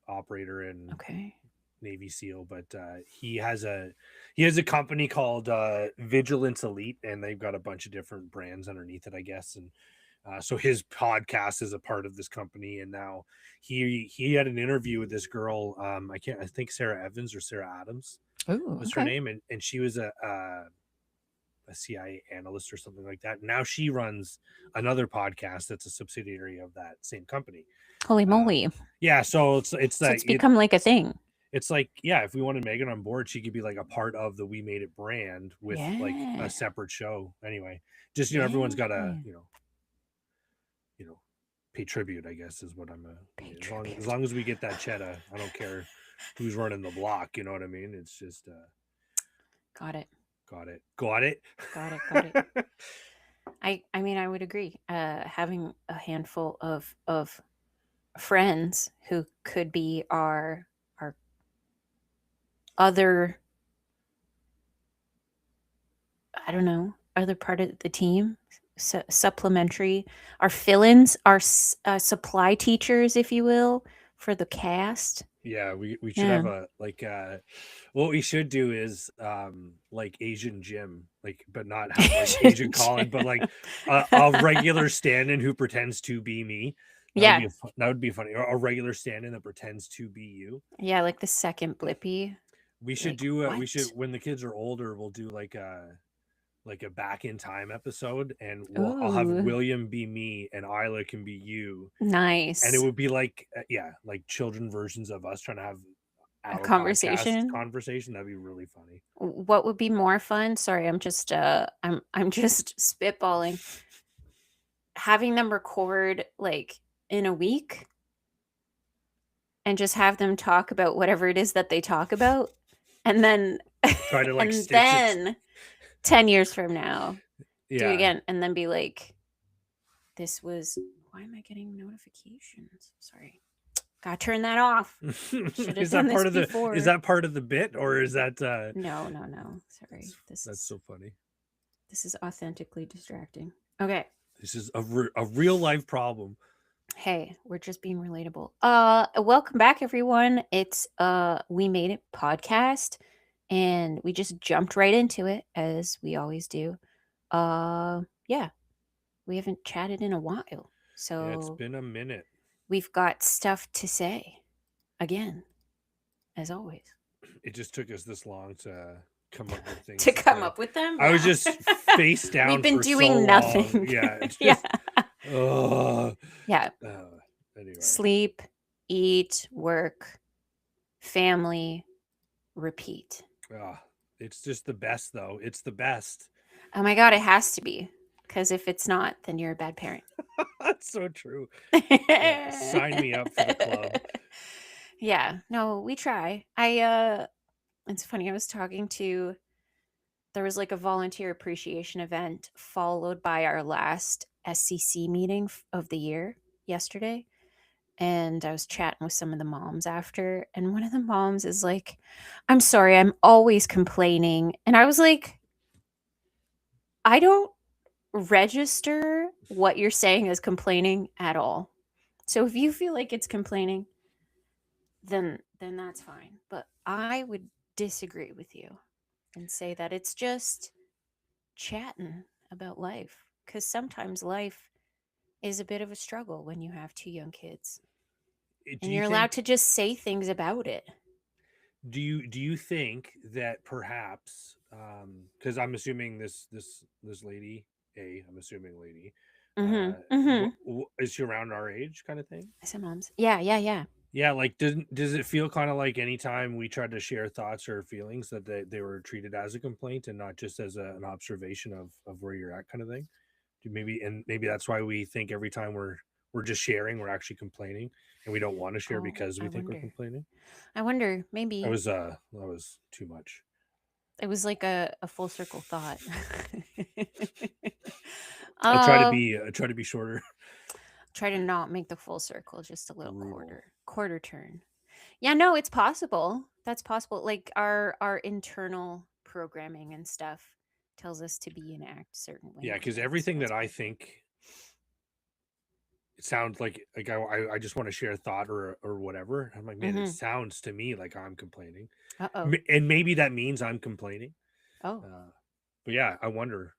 operator and Okay. Navy SEAL, but he has a company called Vigilance Elite, and they've got a bunch of different brands underneath it, I guess. And so his podcast is a part of this company, and now he had an interview with this girl. I think Sarah Evans or Sarah Adams Oh, was her okay. name, and she was a CIA analyst or something like that. Now she runs another podcast that's a subsidiary of that same company. Holy Um, moly. yeah, so it's So like it's become like a thing. it's like, yeah, if we wanted Megan on board, she could be like a part of the We Made It brand with like a Yeah. separate show. Anyway, just everyone's got to Yeah. you know pay tribute. I guess is what Pay as tribute. long as we get that cheddar, I don't care who's running the block. You know what I mean? It's just Got it. got it. Got it. Got it. I mean I would agree. Having a handful of friends who could be our other, I don't know, other part of the team, supplementary, our fill-ins, our supply teachers, if you will, for the cast. Yeah, we should Yeah. have a like what we should do is like Asian Jim, like but not have like Asian Colin, but like a regular stand-in who pretends to be me. Yeah. That would be funny. Or a regular stand-in that pretends to be you. Yeah, like the second Blippy. We should Like, do we should what? when the kids are older, we'll do like a back in time episode, and I'll have Ooh, William be me and Isla can be you, and it nice. would be like yeah, like children versions of us trying to have A our podcast conversation. conversation. That'd be really funny. What would be more fun? Sorry, I'm just spitballing. Having them record like in a week and just have them talk about whatever it is that they talk about, and then Try to like and stitch it. then 10 years from now do it Yeah. again and then be like, this was, why am I getting notifications? Sorry, gotta turn that off. Should have Is done that this part of the before. bit, or is that No, no, no, sorry, that's so funny. this is authentically distracting. Okay. This is a real life problem. Hey, we're just being relatable. Welcome back everyone. It's We Made It podcast, and we just jumped right into it as we always do. Yeah, we haven't chatted in a while. Yeah, it's So been a minute. we've got stuff to say again, as always. It just took us this long to come up with things To to come say. up with them, I was yeah. just face We've down been for so doing long. nothing. Yeah, it's Yeah. just uh, Yeah. anyway. Sleep, eat, work, family, repeat. Uh, it's just the best though. It's the best. Oh my god, it has to be. Because if it's not, then you're a bad parent. That's so true. Yeah, sign me up for the club. Yeah, no, we try. It's funny, I was talking to, there was like a volunteer appreciation event followed by our last SCC meeting of the year yesterday. And I was chatting with some of the moms after, and one of the moms is like, I'm sorry, I'm always complaining. And I was like, I don't register what you're saying as complaining at all. So if you feel like it's complaining, then that's fine. But I would disagree with you and say that it's just chatting about life, cuz sometimes life is a bit of a struggle when you have two young kids. Do And you you're allowed to think just say things about it. do you think that perhaps because I'm assuming this lady, I'm assuming lady, Mhm. Mhm. is she around our age kind of thing? Some moms. Yeah, yeah, yeah. Yeah, like does it feel kind of like anytime we tried to share thoughts or feelings that they were treated as a complaint and not just as an observation of where you're at kind of thing? Maybe that's why we think every time we're just sharing, we're actually complaining, and we don't want to share Oh, because we I think we're wonder. complaining. I wonder, maybe That was too much. it was like a full circle thought. I'll try to be shorter. Try to not make the full circle, just a little Brutal. quarter turn. Yeah, no, it's possible. That's possible. Like our internal programming and stuff tells us to be and act a certain Yeah, way, because right? So everything that that's I possible. think sounds like I just want to share a thought or whatever. I'm like, man, it Mm-hmm. sounds to me like I'm complaining, Uh-oh. And maybe that means I'm complaining. Oh. But yeah, I wonder,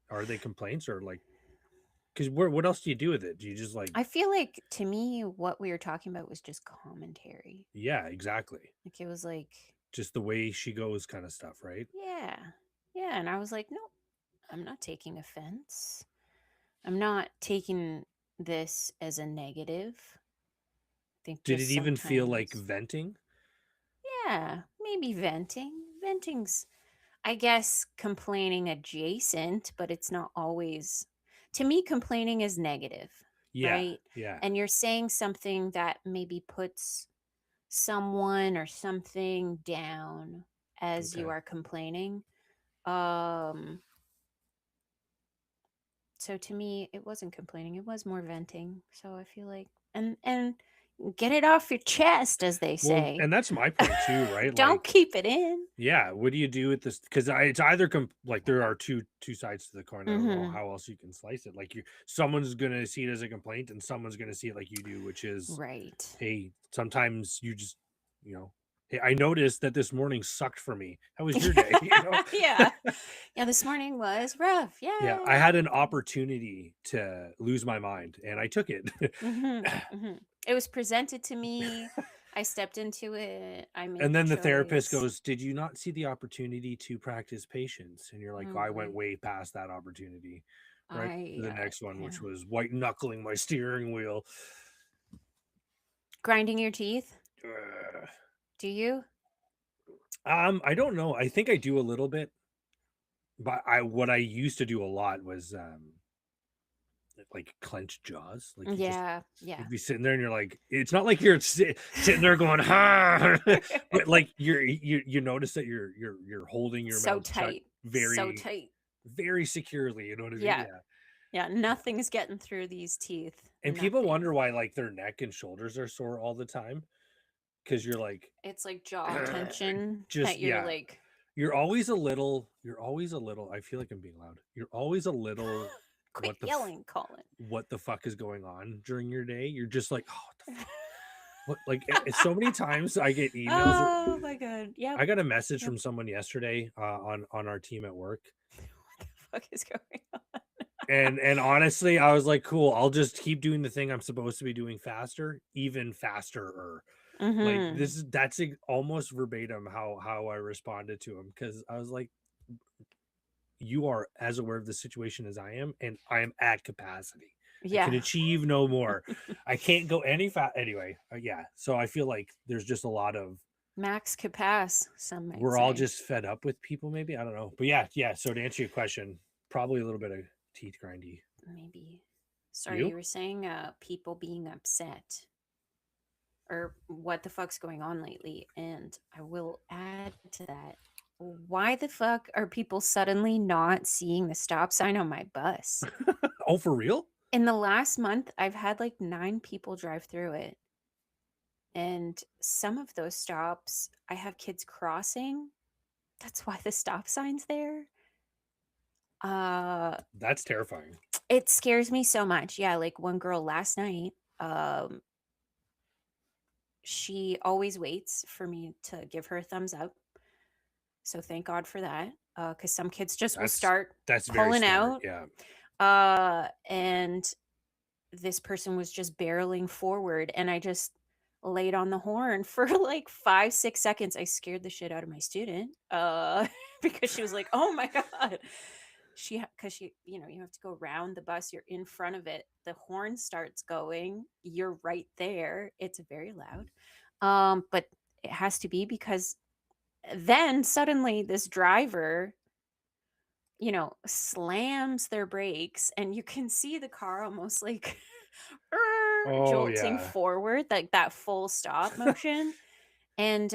are they complaints or like, because what else do you do with it? Do you just like, I feel like to me what we were talking about was just commentary. yeah, exactly, Like it was like, just the way she goes, kind of stuff, right? yeah. Yeah, and I was like, no, I'm not taking offense. I'm not taking this as a negative. I think Did it just even feel like sometimes, venting? yeah, maybe venting. Venting's, I guess, complaining adjacent, but it's not always. To me, complaining is negative, Yeah, right? yeah, And you're saying something that maybe puts someone or something down as you okay. are complaining. Um, so to me, it wasn't complaining; it was more venting. So I feel like, and get it off your chest, as they Well, say. and that's my point too, right? Don't Like, keep it in. yeah, what do you do with this? Because it's either like there are two sides to the coin. I don't know Mm-hmm. how else you can slice it. Like someone's gonna see it as a complaint, and someone's gonna see it like you do, which is, Right. hey, sometimes you just, you know, hey, I noticed that this morning sucked for me. How was your day? Yeah. Yeah, this morning was rough. Yeah, I Yay. had an opportunity to lose my mind, and I took it. It was presented to me. I stepped into it. I made And the then the therapist choice. goes, "Did you not see the opportunity to practice patience?" And you're like, "Oh, Oh I went boy. way past that opportunity." Right to I the next one, yeah. which was white knuckling my steering wheel. Grinding your teeth? Ugh. Do you? I don't know. I think I do a little bit, but I what I used to do a lot was like clenched jaws. Like Yeah, yeah. you'd be sitting there and you're like, it's not like you're sitting there going, ha, but like you notice that you're holding your So mouth shut tight. So very, tight. very securely. You know what I mean? Yeah. Yeah. Yeah, nothing's getting through these teeth. And people Nothing. wonder why like their neck and shoulders are sore all the time because you're like, It's like jaw tension just that you're yeah, like, you're always a little. I feel like I'm being loud. You're always a little. quit yelling, Colin. What the fuck is going on during your day? You're just like, oh, what the fuck? What like so many times I get emails. Oh my god. Yep. I got a message Yep. from someone yesterday on our team at work, What the fuck is going on? and honestly, I was like, cool. I'll just keep doing the thing I'm supposed to be doing faster, even faster. Like Mm-hmm. almost verbatim how I responded to him because I was like, you are as aware of the situation as I am, and I am at capacity. I can Yeah. achieve no more. I can't go any fast. Anyway, yeah. So I feel like there's just a lot of Max could pass, some might we're all say. just fed up with people. Maybe I don't know, but yeah, yeah. So to answer your question, probably a little bit of teeth grindy. Maybe. Sorry, You? you were saying people being upset or what the fuck's going on lately. And I will add to that. Why the fuck are people suddenly not seeing the stop sign on my bus? Oh, for real? In the last month, I've had like 9 people drive through it. And some of those stops, I have kids crossing. That's why the stop sign's there. Uh, That's terrifying. it scares me so much. Yeah, like one girl last night, um, she always waits for me to give her a thumbs up. So thank God for that. Because some kids just will That's start that's very pulling smart. out. Yeah. And this person was just barreling forward, and I just laid on the horn for like 5 6 seconds. I scared the shit out of my student because she was like, oh my God. Because she, you have to go around the bus, you're in front of it, the horn starts going, you're right there, it's very loud. But it has to be because then suddenly this driver slams their brakes, and you can see the car almost like Oh jolting yeah. forward, like that full stop motion. And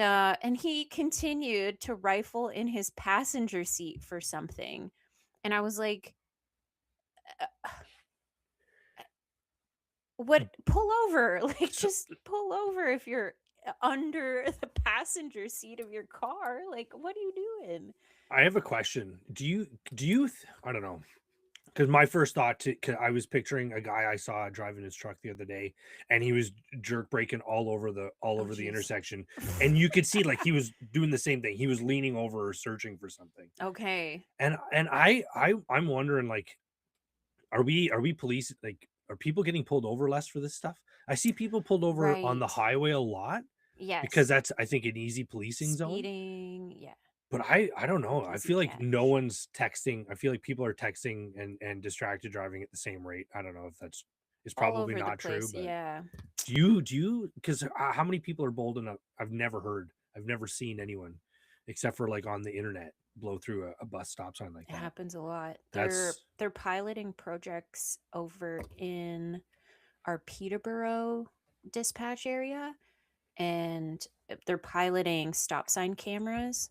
he continued to rifle in his passenger seat for something. And I was like, what? Pull over. Like, So just pull over if you're under the passenger seat of your car. Like, what are you doing? I have a question. Do you I don't know. Because my first thought to 'cause I was picturing a guy I saw driving his truck the other day, and he was jerk braking all Oh, over the jeez. intersection, and you could see, like, he was doing the same thing. He was leaning over, searching for something, Okay. and I'm wondering, like, are we police like, are people getting pulled over less for this stuff? I see people pulled over on the Right. highway a lot because Yes. that's, I think, an easy policing zone. Speeding. Yeah. But I don't know. I Easy feel like no catch. one's texting. I feel like people are texting and distracted driving at the same rate. I don't know if that's, it's All probably over the not true, place. but Yeah. do you because how many people are bold enough? I've never heard. I've never seen anyone except for like on the internet blow through a bus stop sign like It that. happens a lot. They're That's they're piloting projects over in our Peterborough dispatch area, and they're piloting stop sign cameras.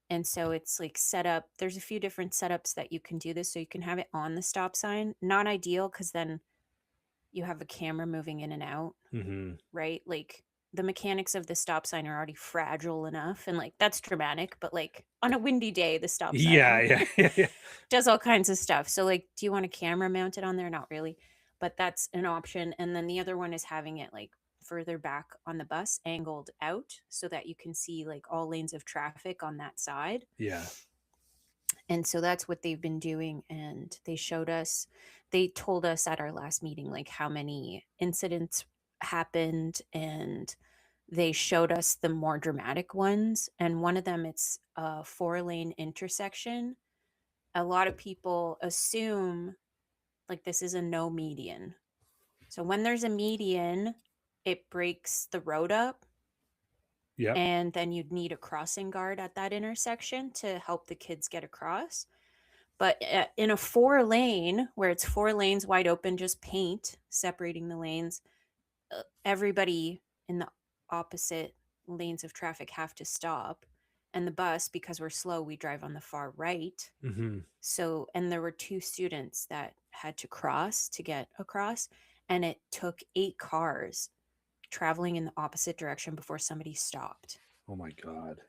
And so it's like set up. There's a few different setups that you can do this. So you can have it on the stop sign. Not ideal because then you have a camera moving in and out, mhm. right? Like the mechanics of the stop sign are already fragile enough. And like that's dramatic, but like on a windy day, the stop Yeah, sign yeah, yeah, yeah. does all kinds of stuff. So like, do you want a camera mounted on there? Not really, but that's an option. And then the other one is having it like further back on the bus, angled out so that you can see like all lanes of traffic on that side. Yeah. And so that's what they've been doing. And they told us at our last meeting, like how many incidents happened, and they showed us the more dramatic ones. And one of them, it's a 4-lane intersection. A lot of people assume like this is a no median. So when there's a median, it breaks the road up, Yep. and then you'd need a crossing guard at that intersection to help the kids get across. But in a 4-lane where it's 4 lanes wide open, just paint separating the lanes, everybody in the opposite lanes of traffic have to stop. And the bus, because we're slow, we drive on the far right. Mhm. So, and there were 2 students that had to cross to get across, and it took 8 cars traveling in the opposite direction before somebody stopped Oh my god.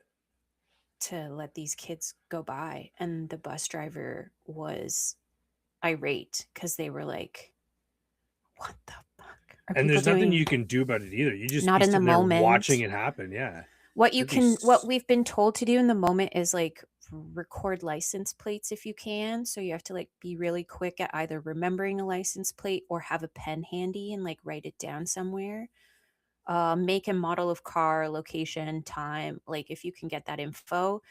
to let these kids go by. And the bus driver was irate because they were like, what the fuck are And people there's nothing doing? you can do about it either. You just Not be in the sitting there watching moment. it happen. Yeah. At What least we've been told to do in the moment is like record license plates if you can. So you have to like be really quick at either remembering a license plate or have a pen handy and like write it down somewhere. Make and model of car, location, time. Like if you can get that info,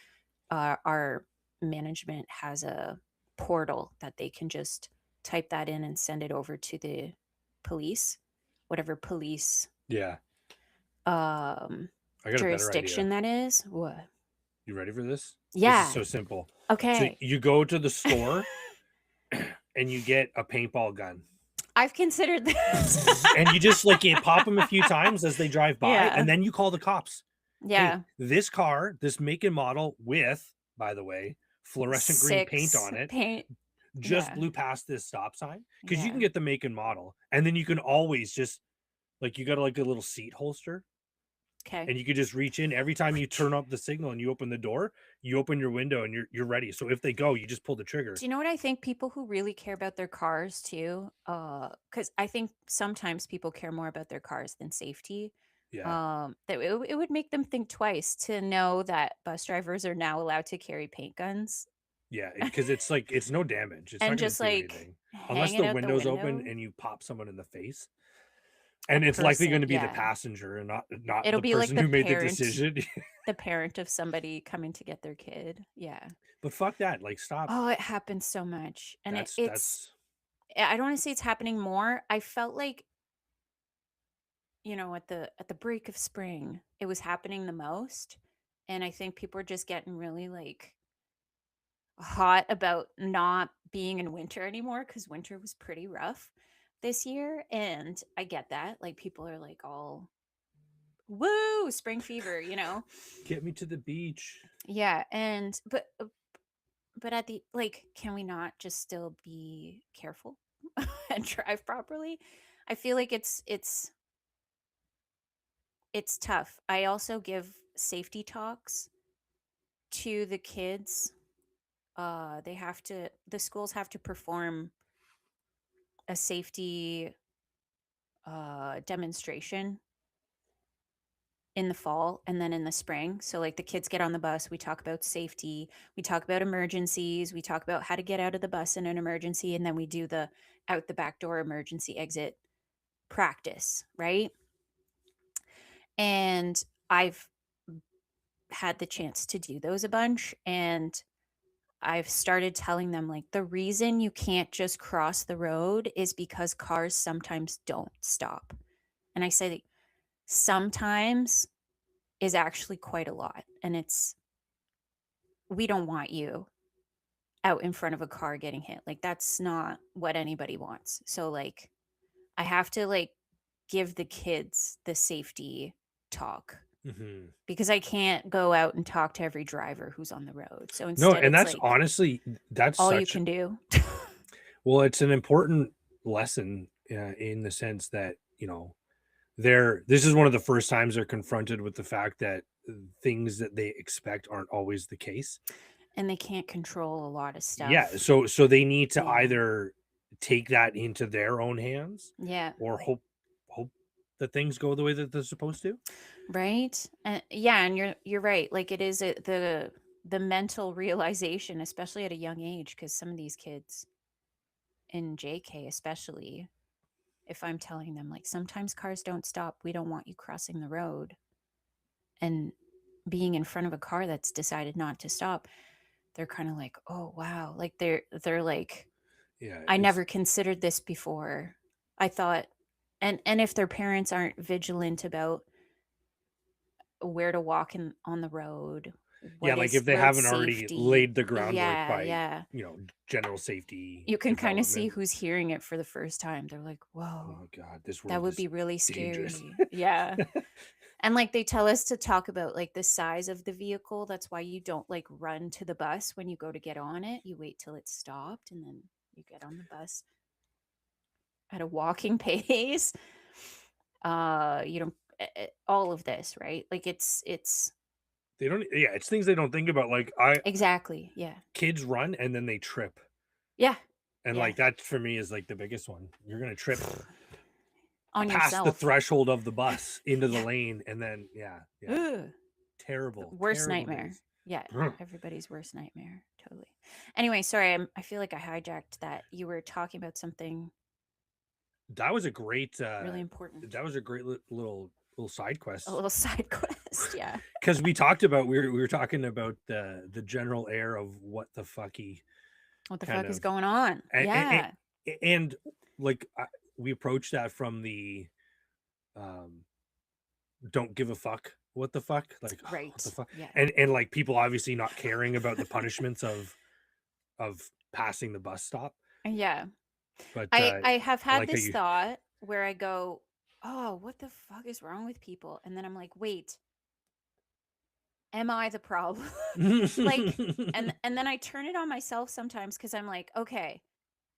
our management has a portal that they can just type that in and send it over to the police, whatever police yeah. um I got a better idea. jurisdiction that is. What? You ready for this? This is Yeah. so simple. So Okay. you go to the store and you get a paintball gun. I've considered this. And you just like you pop them a few times as they drive by, Yeah. and then you call the cops. Hey, Yeah. this car, this make and model with, by the way, fluorescent green paint 6 on it, paint. just Yeah. blew past this stop sign. Because you can Yeah. get the make and model, and then you can always just like you got like a little seat holster, Okay. and you could just reach in every time you turn up the signal and you open the door, you open your window and you're ready. So if they go, you just pull the trigger. Do you know what I think? People who really care about their cars too, because I think sometimes people care more about their cars than safety. Yeah. That it would make them think twice to know that bus drivers are now allowed to carry paint guns Yeah, because it's like it's no damage. It's not and gonna just do like anything unless hang it the out the window's open window. and you pop someone in the face. A And it's likely person, gonna be the yeah. passenger and not It'll the be like person who made the decision. the parent of somebody coming to get their kid. Yeah. But fuck that, like, stop. Oh, it happens so much. And it's That's I don't want to say it's happening more. I felt like, at the break of spring, it was happening the most. And I think people are just getting really like hot about not being in winter anymore because winter was pretty rough this year. And I get that. Like people are like all woo, spring fever. get me to the beach. Yeah. And but at the like, can we not just still be careful and drive properly? I feel like it's tough. I also give safety talks to the kids. The schools have to perform a safety demonstration in the fall and then in the spring. So like the kids get on the bus, we talk about safety, we talk about emergencies, we talk about how to get out of the bus in an emergency, and then we do the out the back door emergency exit practice, right? And I've had the chance to do those a bunch, and I've started telling them like the reason you can't just cross the road is because cars sometimes don't stop. And I say that sometimes is actually quite a lot, and it's we don't want you out in front of a car getting hit. Like that's not what anybody wants. So like I have to like give the kids the safety talk Hmm. because I can't go out and talk to every driver who's on the road. So No, instead and it's that's like honestly that's all you such can do. well, it's an important lesson in the sense that they're this is one of the first times they're confronted with the fact that things that they expect aren't always the case. And they can't control a lot of Yeah, stuff. so they need to Yeah. either take that into their own hands Yeah. or hope that things go the way that they're supposed to. Right? Yeah, and you're right. Like it is the mental realization, especially at a young age, because some of these kids in JK especially, if I'm telling them like sometimes cars don't stop, we don't want you crossing the road, and being in front of a car that's decided not to stop, they're kind of like, "Oh, wow." Like they're like, Yeah, "I it's never considered this before. I thought." And if their parents aren't vigilant about where to walk in on the road, yeah, what like is if they road haven't already safety. laid the groundwork Yeah, by, yeah. general safety You can kind of see development. who's hearing it for the first time. They're like, "Whoa, Oh god, this that world would is be really dangerous. scary." Yeah. And like they tell us to talk about like the size of the vehicle. That's why you don't like run to the bus when you go to get on it. You wait till it's stopped and then you get on the bus at a walking pace. You don't all of this, right? Like it's They don't yeah, it's things they don't think about, like, I exactly. Yeah. kids run and then they trip, Yeah. and, Yeah. like, that for me is, like, the biggest one. You're gonna trip On past the yourself. threshold of the bus into the Yeah. lane, and then yeah, Ugh. terrible, Worst terrible nightmare. days. Yeah, Ugh. everybody's worst nightmare. Totally. Anyway, sorry, I feel like I hijacked that. You were talking about something That was a great, really important. little side A quest little side quest, yeah. because we were talking about the general air of what the fucky What the kind fuck is of going on? and Yeah. and like, we approached that from the, um don't give a fuck. What the fuck? Like, what the Right. fuck? Yeah. And like people obviously not caring about the punishments of passing the bus stop. Yeah. But I have I had like how this you thought where I go, "Oh, what the fuck is wrong with people?" And then I'm like, "Wait, am I the problem?" Like and then I turn it on myself sometimes cuz I'm like, "Okay,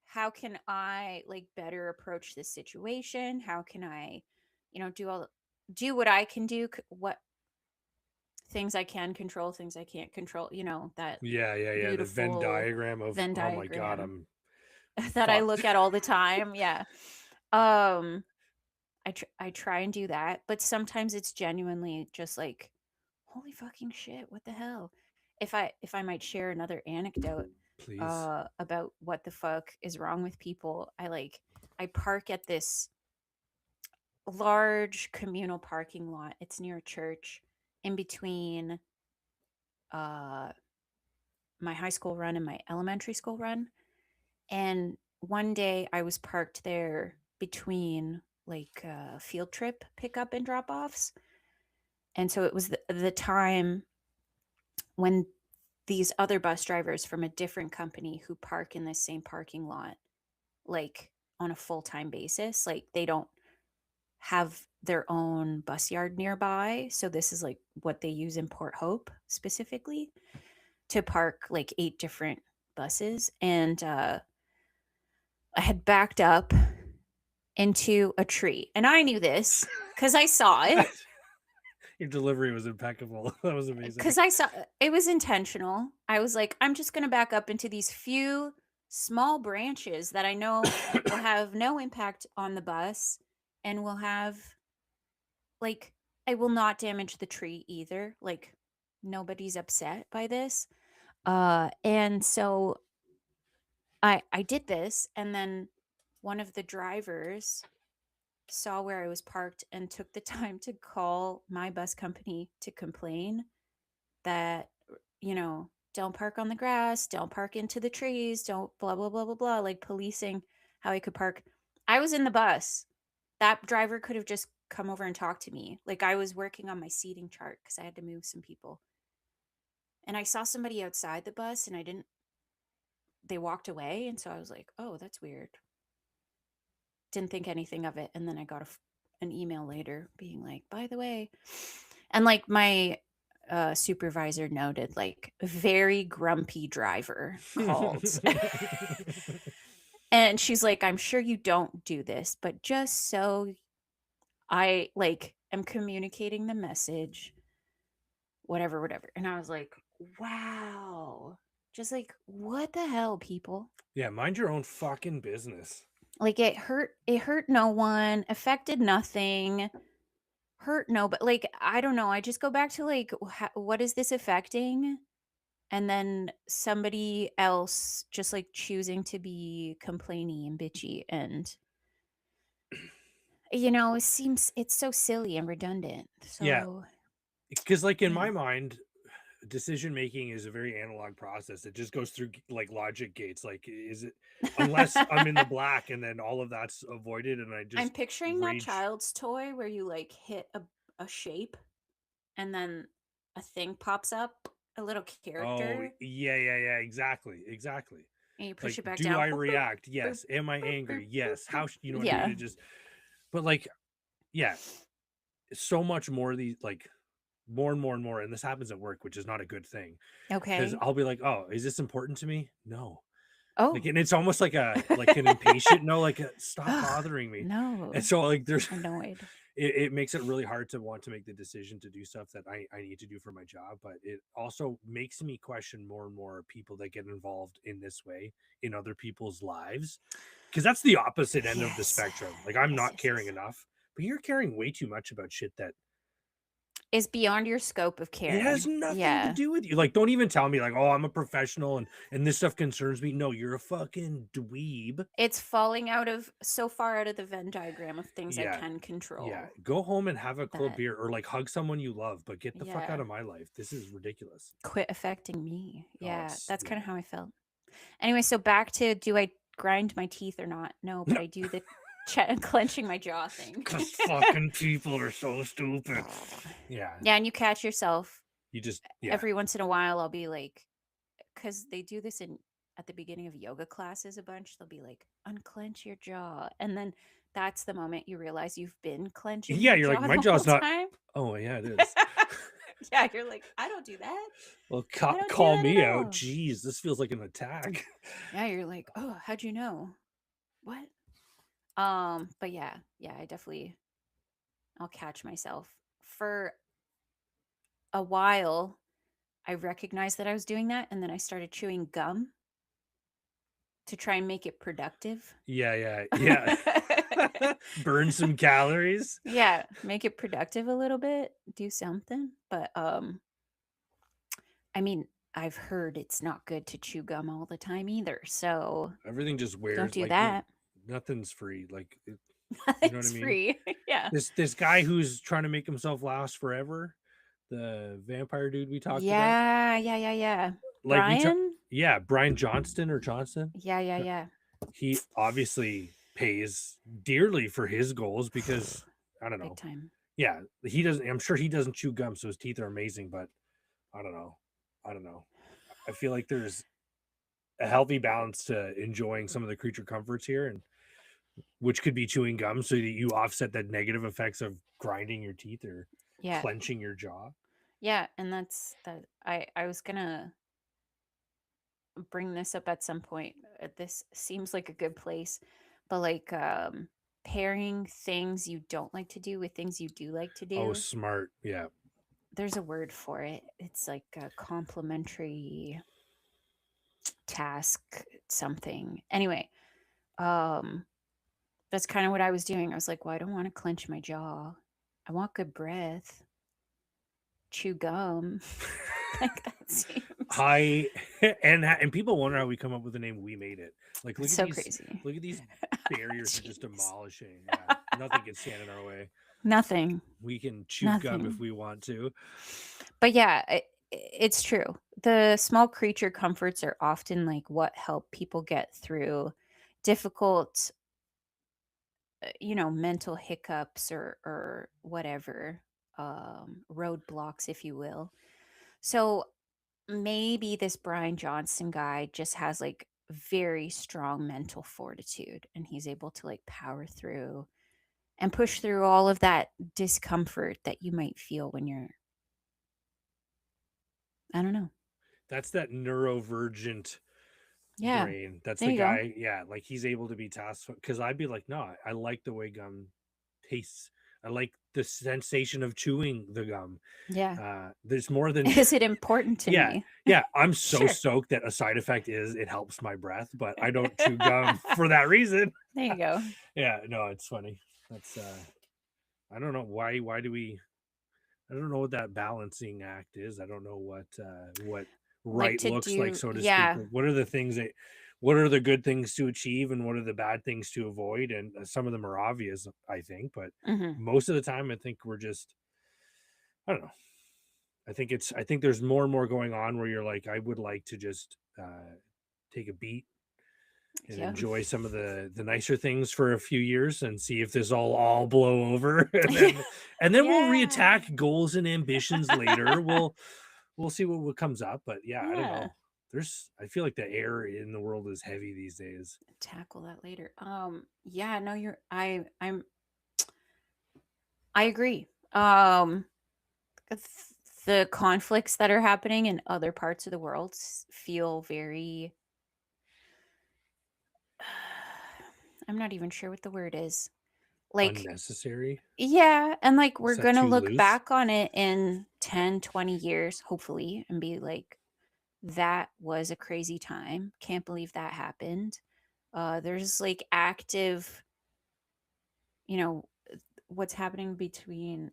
how can I like better approach this situation? How can I, do what I can do, what things I can control, things I can't control, that yeah, the Venn beautiful diagram of, Venn oh my god, diagram I'm that I fucked. look at all the time. Yeah. Um I try and do that, but sometimes it's genuinely just like, holy fucking shit, what the hell? If I might share another anecdote Please. about what the fuck is wrong with people, I park at this large communal parking lot. It's near a church in between uh my high school run and my elementary school run. And one day I was parked there between like field trip pickup and drop offs. And so it was the time when these other bus drivers from a different company who park in the same parking lot, like on a full time basis, like they don't have their own bus yard nearby. So this is like what they use in Port Hope specifically to park like 8 different buses. And I had backed up into a tree. And I knew this because I saw it. Your delivery was impeccable. That was amazing. Because I saw it was intentional. I was like, I'm just going to back up into these few small branches that I know will have no impact on the bus and will have like I will not damage the tree either. Like nobody's upset by this. And so I did this, and then one of the drivers saw where I was parked and took the time to call my bus company to complain that, don't park on the grass, don't park into the trees, don't blah, blah, blah, blah, blah, like policing how I could park. I was in the bus. That driver could have just come over and talked to me. Like I was working on my seating chart because I had to move some people. And I saw somebody outside the bus and they walked away. And so I was like, oh, that's weird. Didn't think anything of it. And then I got an email later being like, by the way, and like my supervisor noted, like, very grumpy driver called. And she's like, I'm sure you don't do this, but just so I like am communicating the message, whatever, whatever. And I was like, wow. Just like, what the hell, people? Yeah, mind your own fucking business. Like it hurt no one, affected nothing, hurt no, but like I don't know. I just go back to like what is this affecting? And then somebody else just like choosing to be complainy and bitchy, and it seems it's so silly and redundant. Yeah, So because like in yeah. my mind, decision making is a very analog process. It just goes through like logic gates. Like, is it unless I'm in the black and then all of that's avoided and I I'm just picturing that reach. child's toy where you like hit a shape and then a thing pops up, a little Oh, character, yeah, exactly, exactly. and you It's push like, it back do down. I Boop, boop, react? boop, Yes. Am I boop, boop, angry? boop, Yes. boop. You know what I mean? Yeah. It just, but like, yeah, so much more of these, like, more and more and more. And this happens at work, which is not a good thing because Okay. I'll be like, oh, is this important to me? No. Like, Oh. and it's almost like an impatient no, like, stop Ugh, bothering me. And no. so, like, there's Annoyed. it makes it really hard to want to make the decision to do stuff that I need to do for my job. But it also makes me question more and more people that get involved in this way in other people's lives. Because that's the opposite end of the Yes. spectrum. Like, I'm Yes, not yes, caring yes. enough, but you're caring way too much about shit that Is beyond your scope of it has caring. nothing to Yeah. do with you. Like, don't even tell me like, oh, I'm a professional and this stuff concerns me. No, you're a fucking dweeb. It's falling out of so far out of the Venn diagram of things I Yeah. can Yeah. control Go home and have a cold that, beer or like hug someone you love, but get the fuck out yeah, of my life. This is ridiculous. quit affecting me. Oh, Yeah, it's that's kind yeah. of how I felt. Anyway, so back to, do I grind my teeth or not? No, but No, I do the clenching my jaw thing. because fucking people are so stupid. Yeah. Yeah, and you catch yourself You just yeah. every once in a while. I'll be like, because they do this in at the beginning of yoga classes a bunch. They'll be like, unclench your jaw, and then that's the moment you realize you've been clenching Yeah, your you're like, jaw my the whole jaw's not. time. Oh yeah, it is. Yeah, you're like, I don't do that. Well, I don't do call that at me out. all. Jeez, this feels like an attack. Yeah, you're like, oh, how'd you know? What? But yeah, I'll catch myself. For a while, I recognized that I was doing that, and then I started chewing gum to try and make it productive. Yeah. Burn some calories. Yeah, make it productive a little bit, do something. But I mean, I've heard it's not good to chew gum all the time either. So Everything just don't wears do like that. nothing's free. Like you know what I It's mean? free. Yeah. This guy who's trying to make himself last forever, the vampire dude we talked about. Yeah. Like Brian? yeah, Brian Johnston or Johnson. Yeah. He obviously pays dearly for his goals because I don't Big know. time. Yeah, he doesn't. I'm sure he doesn't chew gum, so his teeth are amazing. But I don't know. I don't know. I feel like there's a healthy balance to enjoying some of the creature comforts here, and which could be chewing gum, so that you offset the negative effects of grinding your teeth or Yeah. clenching your jaw. Yeah, and that's that. I was gonna bring this up at some point. This seems like a good place, but like pairing things you don't like to do with things you do like to Oh, do. smart. Yeah. There's a word for it. It's like a complementary. task something. Anyway, um that's kind of what I was doing. I was like, well, I don't want to clench my jaw. I want good breath. Chew gum. Like that seems I and people wonder how we come up with the name We Made It. Like it's so crazy. look at these barriers are just Jeez. demolishing. Yeah. Nothing can stand in our way. Nothing. We can chew gum if Nothing. we want to. But yeah, it's true. The small creature comforts are often like what help people get through difficult, mental hiccups or whatever, roadblocks, if you will. So maybe this Brian Johnson guy just has like very strong mental fortitude and he's able to like power through and push through all of that discomfort that you might feel when you're, I don't know. That's that neurovergent Yeah, brain. That's there the you go. guy. Yeah, like he's able to be tasked because I'd be like, no, I like the way gum tastes. I like the sensation of chewing the gum. Yeah. There's more than Is it important to yeah, me? yeah. I'm so Sure. stoked that a side effect is it helps my breath, but I don't chew gum for that reason. There you go. Yeah, no, it's funny. That's I don't know why do we I don't know what that balancing act is. I don't know what Like right to looks like, do, so to speak. yeah. Like, what are the things that what are the good things to achieve and what are the bad things to avoid? And some of them are obvious, I think, but Hmm. most of the time I think we're just I don't know. I think there's more and more going on where you're like, I would like to just take a beat and Yeah. enjoy some of the nicer things for a few years and see if this all blow over and then we'll Yeah. reattack goals and ambitions later. We'll see what comes up, but yeah, I don't Yeah. know. There's I feel like the air in the world is heavy these days. Tackle that later. Yeah, no, I agree. th- the conflicts that are happening in other parts of the world feel very I'm not even sure what the word is. Like, Unnecessary. yeah, and like we're Is that going to too look loose? back on it in 10, 20 years hopefully and be like that was a crazy time. Can't believe that happened. There's like active, you know, what's happening between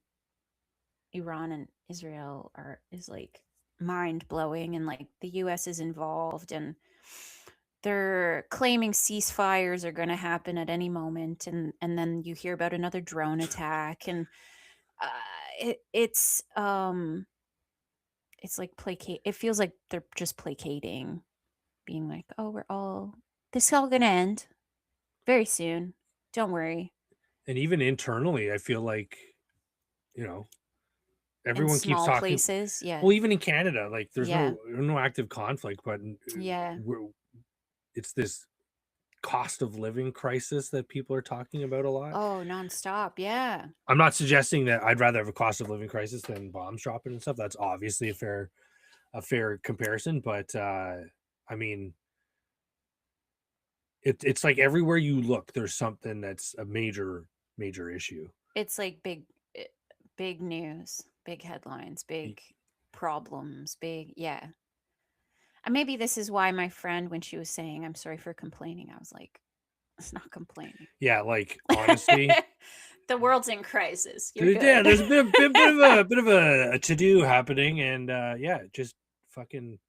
Iran and Israel is like mind blowing, and like the US is involved, and they're claiming ceasefires are going to happen at any moment, and then you hear about another drone attack, and uh, it's like placate. It feels like they're just placating, being like, "Oh, this is all going to end very soon. Don't worry." And even internally, I feel like, you know, In everyone keeps small talking places, yeah, well, even in Canada, like there's yeah, no active conflict, but yeah. we're it's this cost of living crisis that people are talking about a lot. Oh, nonstop, yeah. I'm not suggesting that I'd rather have a cost of living crisis than bombs dropping and stuff. That's obviously a fair comparison, but I mean, it's like everywhere you look, there's something that's a major issue. It's like eh, big news, big headlines, big problems, big, yeah. And maybe this is why my friend, when she was saying, I'm sorry for complaining, I was like, it's not complaining. Yeah, like honestly, The world's in crisis. You're yeah, good. there's a bit of a to do happening, and yeah, just fucking,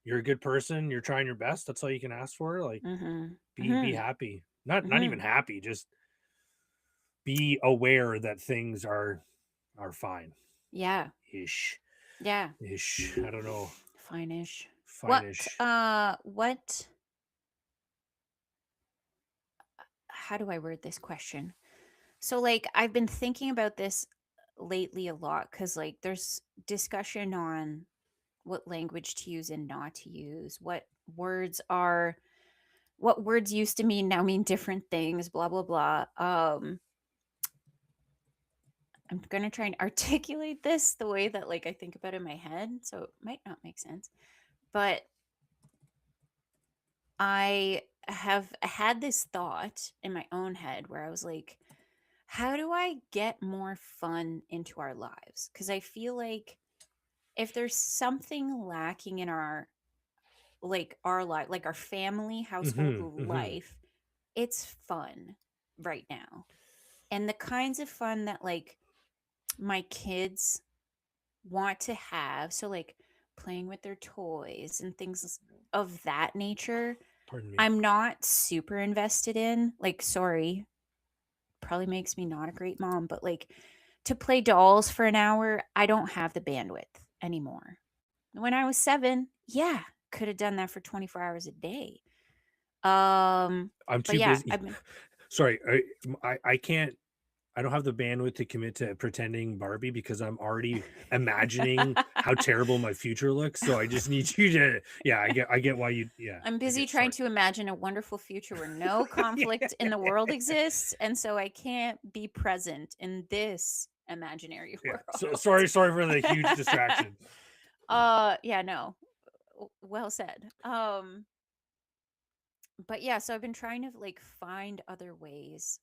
you're a good person. You're trying your best. That's all you can ask for. Like, Hmm. be Hmm. happy. Not Hmm. even happy. Just be aware that things are fine Yeah. ish Yeah. ish. I don't know, Fine-ish. fine ish. How do I word this question? So, like, I've been thinking about this lately a lot because, like, there's discussion on what language to use and not to use, what words used to mean now mean different things, blah, blah, blah. I'm gonna try and articulate this the way that, like, I think about it in my head, so it might not make sense. But I have had this thought in my own head where I was like, how do I get more fun into our lives? Because I feel like if there's something lacking in our like our life, like our family household Hmm. life, it's fun right now. And the kinds of fun that like my kids want to have, so like playing with their toys and things of that nature, Pardon me. I'm not super invested in. Like, sorry, probably makes me not a great mom, but like to play dolls for an hour, I don't have the bandwidth anymore. When I was 7, yeah, could have done that for 24 hours a day. Um, I'm but too yeah, busy. I've been Sorry, I can't. I don't have the bandwidth to commit to pretending Barbie because I'm already imagining how terrible my future looks. So I just need you to. Yeah, I get why you. Yeah, I'm I busy get. trying Sorry. to imagine a wonderful future where no conflict in the world exists, and so I can't be present in this imaginary Yeah. So world. sorry for the huge distraction. Yeah, no. Well said. But yeah, so I've been trying to like find other ways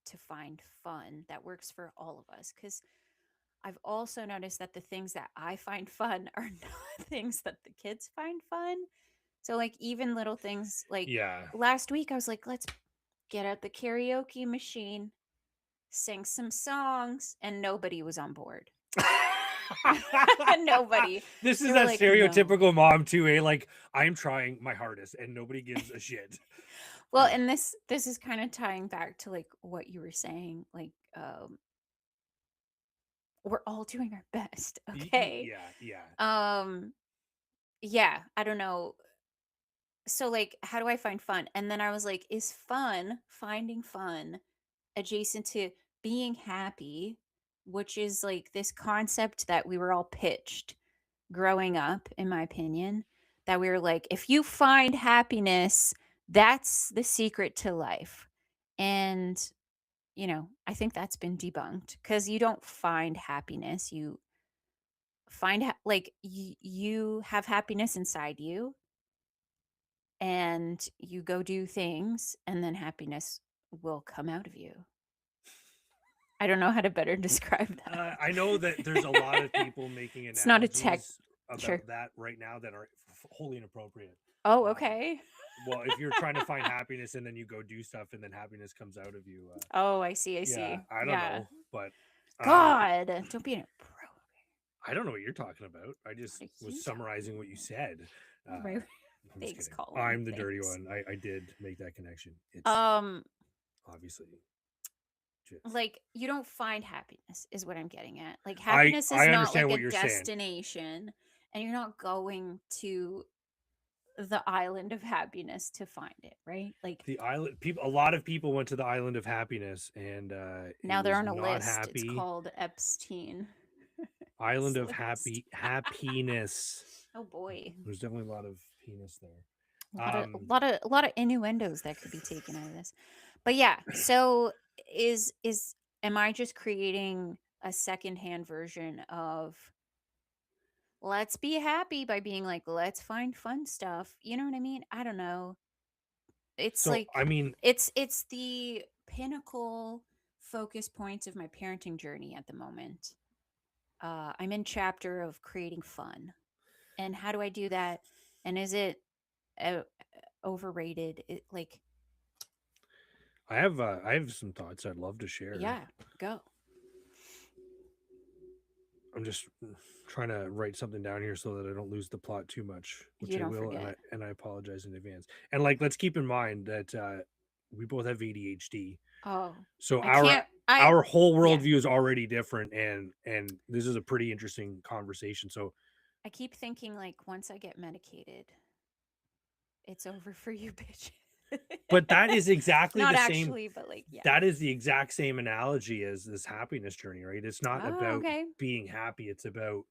to find fun that works for all of us, cuz I've also noticed that the things that I find fun are not things that the kids find fun. So like even little things like Yeah. last week I was like, let's get out the karaoke machine, sing some songs, and nobody was on board. Nobody. This is They were that like, no. stereotypical mom too, eh? Like I'm trying my hardest and nobody gives a shit. Well, and this is kind of tying back to like what you were saying, like we're all doing our best, okay? Yeah, yeah. Um yeah, I don't know. So like how do I find fun? And then I was like, is fun, finding fun adjacent to being happy, which is like this concept that we were all pitched growing up, in my opinion, that we were like, if you find happiness, that's the secret to life. And, I think that's been debunked because you don't find happiness. You find, like, you have happiness inside you and you go do things, and then happiness will come out of you. I don't know how to better describe that. I know that there's a lot of people making It's not a tech. analogies about Sure. that right now that are wholly inappropriate. Oh, Um, okay. well, if you're trying to find happiness and then you go do stuff and then happiness comes out of you, Oh, I see. I yeah, see. I don't Yeah. know, but um, God, don't be an pro. I don't know what you're talking about. I just What are was you talking summarizing what you said. about? I'm just Thanks, kidding. Colin. I'm the dirty Thanks. one. I did make that connection. It's Um, obviously just. like you don't find happiness is what I'm getting at. Like I happiness is I not understand like a what you're saying. destination, and you're not going to the island of happiness to find it, right? Like The island people, a lot of people went to the island of happiness and it now they're was on a not list. It's happy. called Epstein. Island of List. happiness. Oh boy. There's definitely a lot of penis there. A lot of innuendos that could be taken out of this. But yeah, so is am I just creating a secondhand version of let's be happy by being like let's find fun stuff. You know what I mean? I don't know. It's So I like mean, it's the pinnacle focus points of my parenting journey at the moment. I'm in chapter of creating fun. And how do I do that? And is it uh, overrated? Like, I have some thoughts I'd love to share. yeah, go. I'm just trying to write something down here so that I don't lose the plot too much, which You I don't will, forget. and I apologize in advance. And like, let's keep in mind that we both have ADHD, Oh, so I can't. our whole Yeah, worldview is already different, and this is a pretty interesting conversation. So, I keep thinking like once I get medicated, it's over for you, bitch. but that is exactly Not the same. actually, but like, yeah. That is the exact same analogy as this happiness journey, right? It's not Oh, about okay. being happy. It's about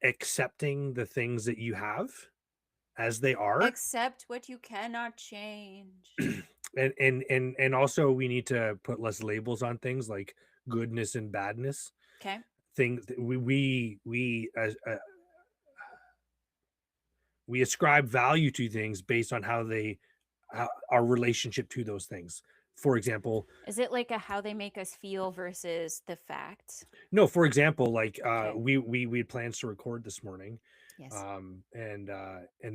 accepting the things that you have as they are. Accept what you cannot change. And also we need to put less labels on things like goodness and badness. Okay. Things that we as we ascribe value to things based on how our relationship to those things. For example, Is it like a how they make us feel versus the facts? no, for example, like Okay. we had plans to record this morning, Yes. And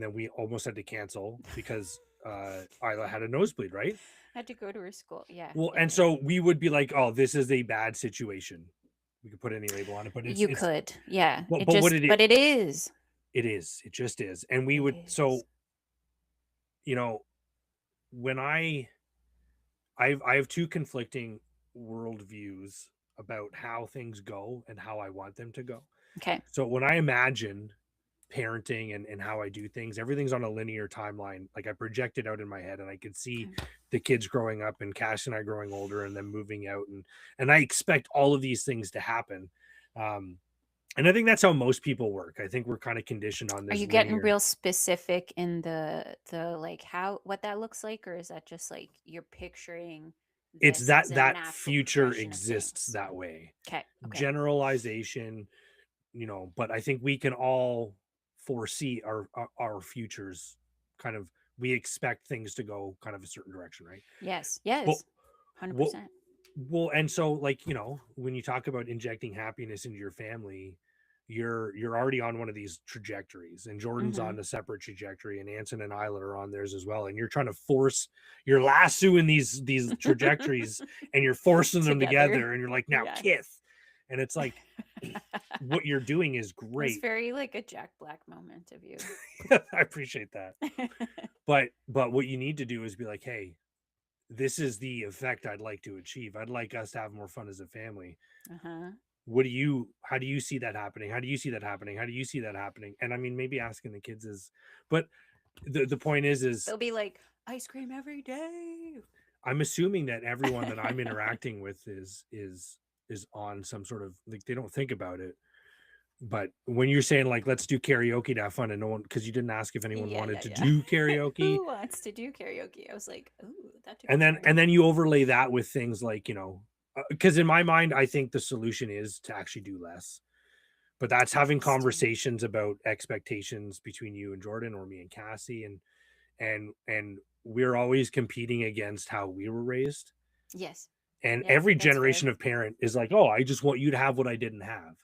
then we almost had to cancel because Isla had a nosebleed, right? Had to go to her school. Yeah. Well, Yeah. and Yeah. so we would be like, "Oh, this is a bad situation." We could put any label on it, but You it's could. Yeah. well, It but what just, but it is. it is, it just is. And we It would is. so you know when I have two conflicting worldviews about how things go and how I want them to go. Okay. So when I imagine parenting and how I do things, everything's on a linear timeline. Like I project it out in my head and I could see Okay. the kids growing up and Cash and I growing older and then moving out and I expect all of these things to happen. Um, and I think that's how most people work. I think we're kind of conditioned on Are this you getting linear. real specific in the like how what that looks like, or is that just like you're picturing It's this as a that natural future progression of exists things? that way. Okay. Okay. Generalization, but I think we can all foresee our futures kind of we expect things to go kind of a certain direction, right? Yes. But Yes. what 100%. well, and so like, when you talk about injecting happiness into your family, you're already on one of these trajectories and Jordan's Mm-hmm. on a separate trajectory and Anson and Isla are on theirs as well. And you're trying to force you're lassoing these trajectories and you're forcing them Together. together and you're like, now Yeah. kiss. And it's like what you're doing is It was great. very like a Jack Black moment of you. I appreciate that. But what you need to do is be like, hey, this is the effect I'd like to achieve. I'd like us to have more fun as a family. Uh-huh. How do you see that happening? How do you see that happening? How do you see that happening? And I mean, maybe asking the kids is, but the point is They'll be like, ice cream every day. I'm assuming that everyone that I'm interacting with is on some sort of like they don't think about it. But when you're saying like let's do karaoke to have fun and no one because you didn't ask if anyone Yeah, wanted yeah, to yeah. do karaoke Who wants to do karaoke? I was like, ooh, that took a and then turn. and then you overlay that with things like because in my mind I think the solution is to actually do less, but that's having Interesting. conversations about expectations between you and Jordan or me and Cassie and we're always competing against how we were raised, Yes. and Yeah, every that's fair. generation of parent is like, oh, I just want you to have what I didn't have.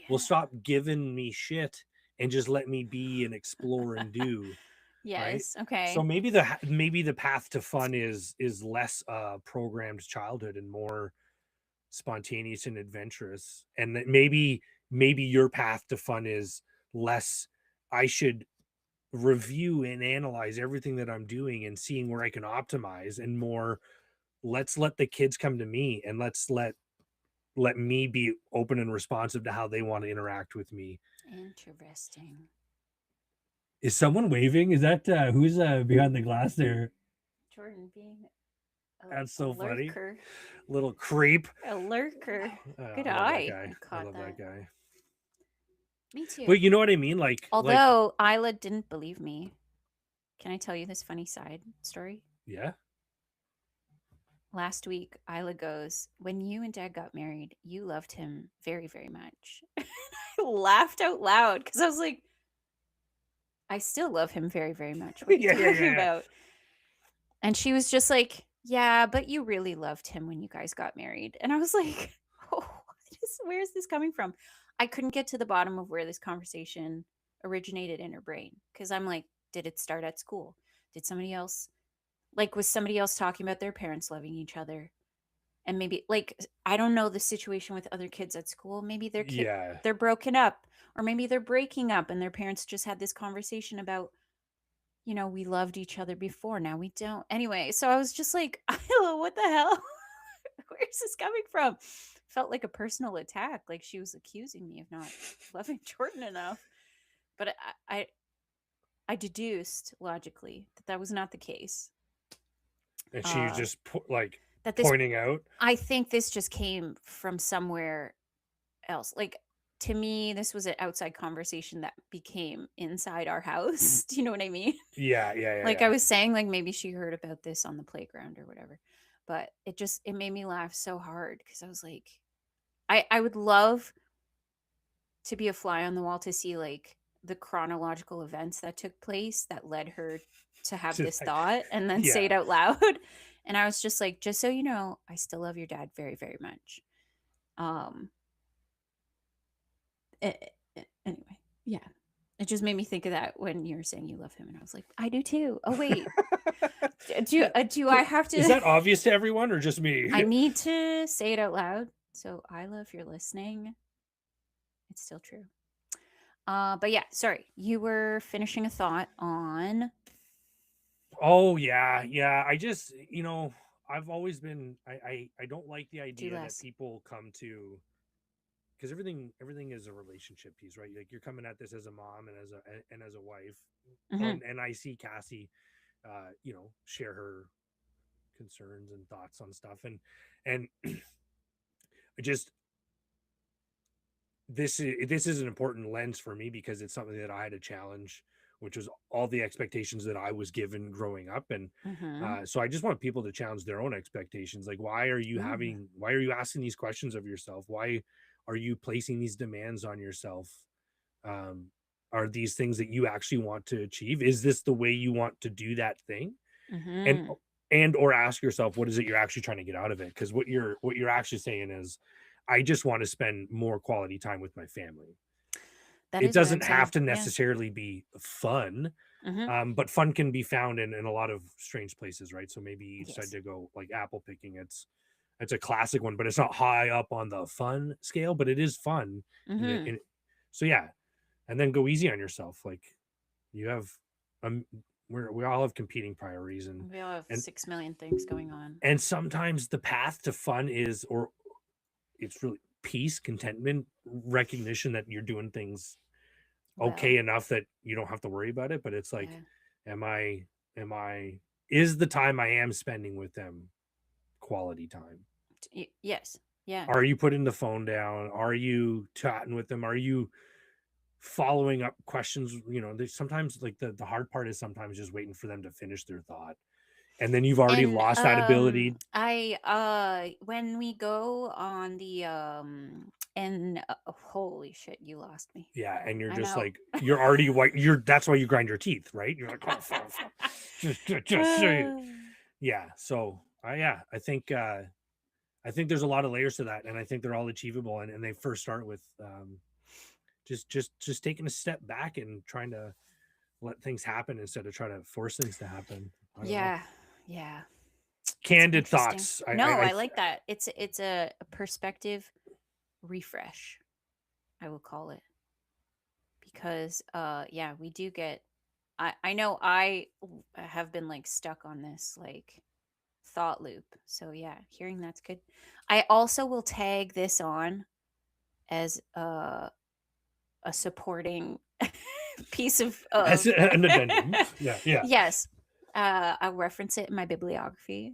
Well, Yeah. stop giving me shit and just let me be and explore and do. Right. Yes. So Okay. maybe the path to fun is less programmed childhood and more spontaneous and adventurous, and that maybe your path to fun is less I should review and analyze everything that I'm doing and seeing where I can optimize, and more let's let the kids come to me and let me be open and responsive to how they want to interact with me. Interesting. Is someone waving? Is that who's behind the glass there? Jordan being That's a so funny. lurker. Little creep. A lurker. Good I love that eye. guy. I I caught love that that. guy. Me too. But you know what I mean? Like Although Isla didn't believe me. Can I tell you this funny side story? yeah. Last week, Isla goes, when you and Dad got married, you loved him very, very much. I laughed out loud because I was like, I still love him very, very much. What are you Yeah, yeah, talking yeah, about? And she was just like, yeah, but you really loved him when you guys got married. And I was like, oh, where is this coming from? I couldn't get to the bottom of where this conversation originated in her brain because I'm like, did it start at school? Did somebody else, like, was somebody else talking about their parents loving each other? And maybe, like, I don't know the situation with other kids at school. Maybe their kid, yeah. they're broken up, or maybe they're breaking up and their parents just had this conversation about, we loved each other before. Now we don't. Anyway, so I was just like, what the hell? Where's this coming from? Felt like a personal attack, like she was accusing me of not loving Jordan enough. But I deduced logically that that was not the case. And she's Uh, just like that this, pointing out. I think this just came from somewhere else. Like, to me, this was an outside conversation that became inside our house. Do you know what I mean? Yeah, yeah, yeah, Like I yeah. was saying, like maybe she heard about this on the playground or whatever. But it made me laugh so hard because I was like, I would love to be a fly on the wall to see like the chronological events that took place that led her to have Just this like, thought and then say it yeah. out loud. And I was just like, just so you know, I still love your dad very, very much. Um, anyway, yeah. It just made me think of that when you were saying you love him, and I was like, I do too. Oh wait, do I have Is to? that obvious to everyone or just me? I need to say it out loud. So I love you're listening. It's still true. But yeah, sorry, you were finishing a thought on Oh yeah, yeah. I just, I've always been I don't like the do idea that less. people come to, because everything is a relationship piece, right? Like you're coming at this as a mom and as a wife. Hmm. And I see Cassie share her concerns and thoughts on stuff, and just this is an important lens for me because it's something that I had to challenge, which was all the expectations that I was given growing up. And Hmm. so I just want people to challenge their own expectations. Like, Ooh. why are you asking these questions of yourself? Why are you placing these demands on yourself? um, are these things that you actually want to achieve? Is this the way you want to do that thing? and Hmm. or ask yourself, what is it you're actually trying to get out of it? Because what you're actually saying is, I just want to spend more quality time with my family. That It is what I'm doesn't have saying. to Yeah. necessarily be fun, Hmm. but fun can be found in a lot of strange places, right? So maybe you decide Yes. to go like apple picking. It's a classic one, but it's not high up on the fun scale, but it is fun. Hmm. So yeah, and then go easy on yourself. Like you have, um, we all have competing priorities, We all have and 6 million things going on. and sometimes the path to fun is, or it's really peace, contentment, recognition that you're doing things Well, okay enough that you don't have to worry about it. But it's like, yeah. am I, am I, is the time I am spending with them quality time? Yes. Yeah. Are you putting the phone down? Are you chatting with them? Are you following up questions? There's sometimes like the hard part is sometimes just waiting for them to finish their thought. And then you've already And lost that ability. I when we go on the and holy shit, you lost me. Yeah, and you're I just know. like, you're already white. That's why you grind your teeth, right? You're like, oh, fuck, fuck. Just say it. Yeah. So I think there's a lot of layers to that, and I think they're all achievable. And they first start with just taking a step back and trying to let things happen instead of trying to force things to happen. I don't know. Yeah. Yeah. It's Candid interesting. thoughts. No, I like that. It's a perspective refresh, I will call it. Because yeah, we do get I know have been like stuck on this like thought loop. So yeah, hearing that's good. I also will tag this on as a supporting piece as of an addendum. Yeah, yeah. yes. I'll reference it in my bibliography.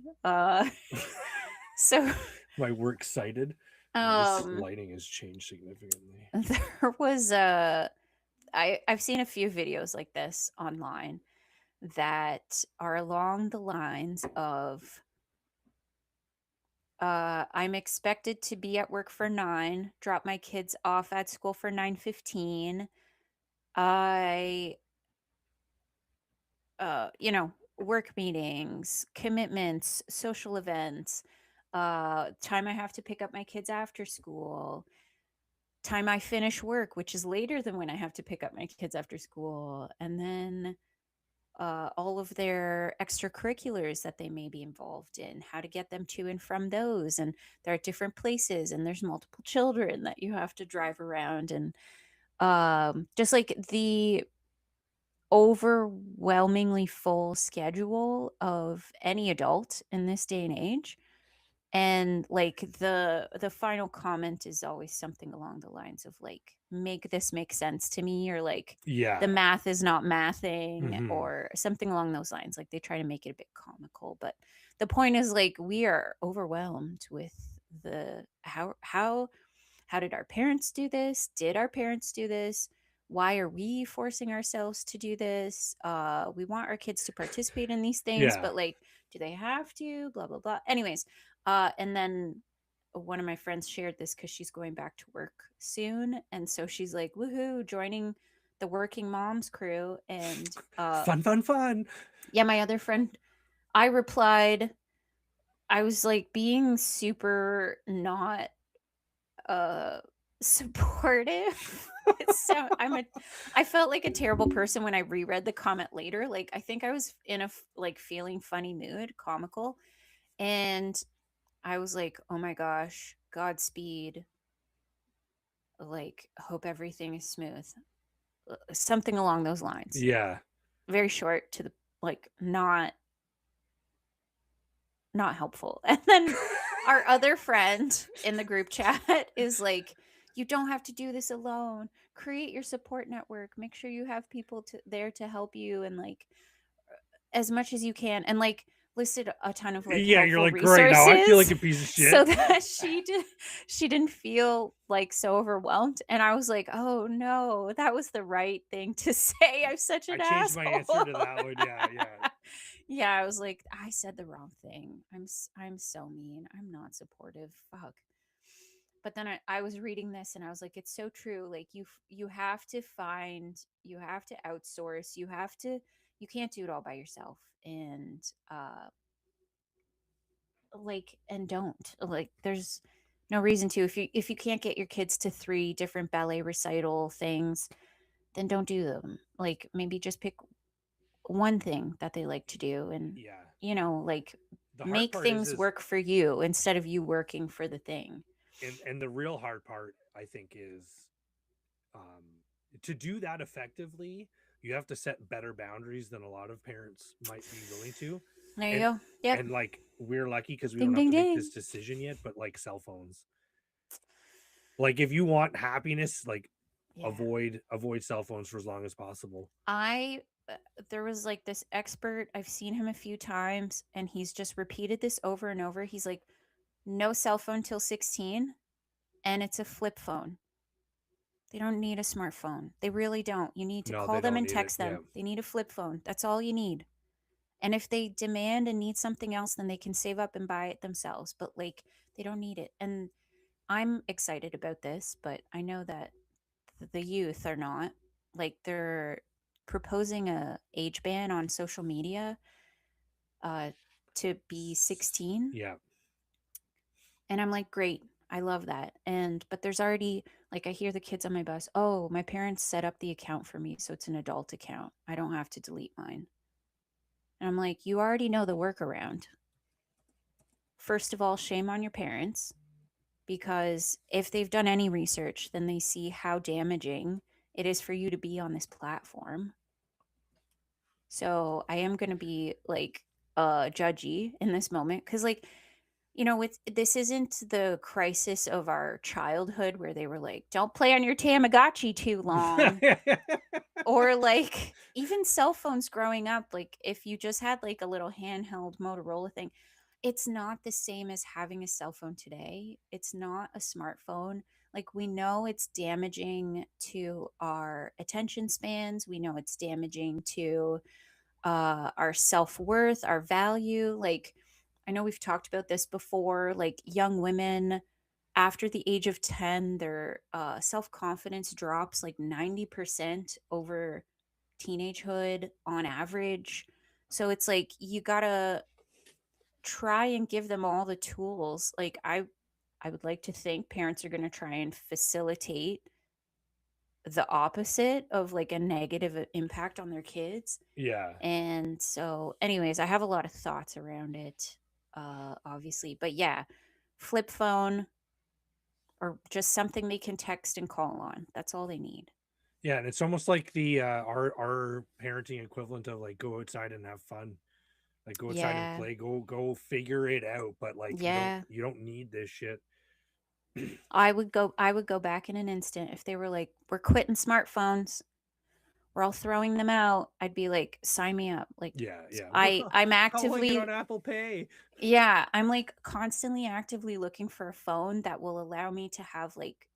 So My works cited. This um lighting has changed significantly. there was I've seen a few videos like this online that are along the lines of I'm expected to be at work for 9, drop my kids off at school for 9:15. I work meetings, commitments, social events, time I have to pick up my kids after school, time I finish work, which is later than when I have to pick up my kids after school, and then all of their extracurriculars that they may be involved in, how to get them to and from those. And they're at different places, and there's multiple children that you have to drive around. And just like the overwhelmingly full schedule of any adult in this day and age. And like the final comment is always something along the lines of like, make this make sense to me, or like the Yeah. math is not mathing, Hmm. or something along those lines. Like they try to make it a bit comical, but the point is like we are overwhelmed with the how did our parents do this? Did our parents do this? Why are we forcing ourselves to do this? We want our kids to participate in these things, Yeah. but like, do they have to? Blah blah blah. Anyways, and then one of my friends shared this because she's going back to work soon, and so she's like, "Woohoo! Joining the working moms crew." And Fun, fun, fun. yeah, my other friend, I replied, I was like being super not uh supportive. So I felt like a terrible person when I reread the comment later. Like I think I was in a like feeling funny mood, comical, and I was like, "Oh my gosh, Godspeed. Like hope everything is smooth." Something along those lines. Yeah. Very short to the like not helpful. And then our other friend in the group chat is like, "You don't have to do this alone. Create your support network. Make sure you have people there to help you and like as much as you can." And like listed a ton of like Yeah, you're helpful like, "Great, now I feel like resources a piece of so shit." that she didn't feel like so overwhelmed. And I was like, "Oh no, that was the right thing to say. I'm such I an changed my asshole." answer to that one. Yeah, yeah. Yeah, I was like, I said the wrong thing. I'm so mean. I'm not supportive. Fuck. But then I was reading this and I was like, it's so true. Like you have to you have to outsource, you can't do it all by yourself. And like and don't like there's no reason to. If you can't get your kids to 3 different ballet recital things, then don't do them. Like maybe just pick one thing that they like to do and Yeah. like The hard make part things is work for you instead of you working for the thing. and the real hard part, I think, is um to do that effectively, you have to set better boundaries than a lot of parents might be willing to. There you And go. Yep. like we're lucky because we Ding don't have ding to make this ding. decision yet, but like cell phones. Like if you want happiness, like Yeah. avoid cell phones for as long as possible. I there was like this expert, I've seen him a few times and he's just repeated this over and over. He's like, no cell phone till 16 and it's a flip phone. They don't need a smartphone. They really don't. You need to No, they call them don't and need it. text Yeah. them. They need a flip phone. That's all you need. And if they demand and need something else, then they can save up and buy it themselves. But like they don't need it. And I'm excited about this, but I know that the youth are not. Like they're proposing a age ban on social media uh to be 16. Yeah. And I'm like, great. I love that. And but there's already like I hear the kids on my bus, "Oh, my parents set up the account for me, so it's an adult account. I don't have to delete mine." And I'm like, "You already know the workaround. First of all, shame on your parents because if they've done any research, then they see how damaging it is for you to be on this platform." So I am going to be like judgy in this moment because like with this isn't the crisis of our childhood where they were like, don't play on your Tamagotchi too long. Or like even cell phones growing up, like if you just had like a little handheld Motorola thing, it's not the same as having a cell phone today. It's not a smartphone. Like we know it's damaging to our attention spans. We know it's damaging to our self-worth, our value. Like I know we've talked about this before, like young women after the age of 10, their self-confidence drops like 90% over teenagehood on average. So it's like you got to try and give them all the tools. Like I would like to think parents are going to try and facilitate the opposite of like a negative impact on their kids. Yeah. And so, anyways, I have a lot of thoughts around it, obviously. But yeah, flip phone or just something they can text and call on. That's all they need. Yeah, and it's almost like the our parenting equivalent of like go outside and have fun. Like go outside and Yeah. play, go figure it out, but like Yeah. you don't need this shit. I would go back in an instant if they were like, "We're quitting smartphones. We're all throwing them out." I'd be like, "Sign me up." Like Yeah, yeah. I'm How will I get on actively Apple Pay? yeah, I'm like constantly actively looking for a phone that will allow me to have like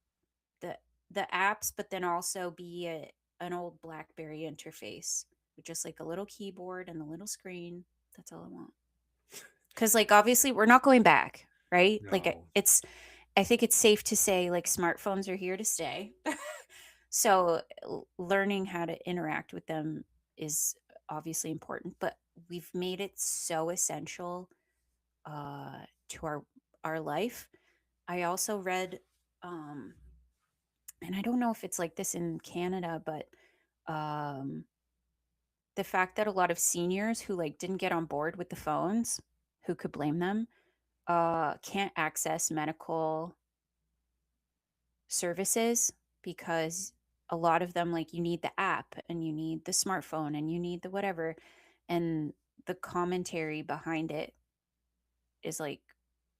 the apps, but then also be an old BlackBerry interface with just like a little keyboard and a little screen. That's all I want. Because like obviously we're not going back, right? Like No. I think it's safe to say like smartphones are here to stay. So learning how to interact with them is obviously important, but we've made it so essential to our life. I also read um and I don't know if it's like this in Canada, but um the fact that a lot of seniors who like didn't get on board with the phones, who could blame them, can't access medical services because a lot of them, like, you need the app and you need the smartphone and you need the whatever, and the commentary behind it is like,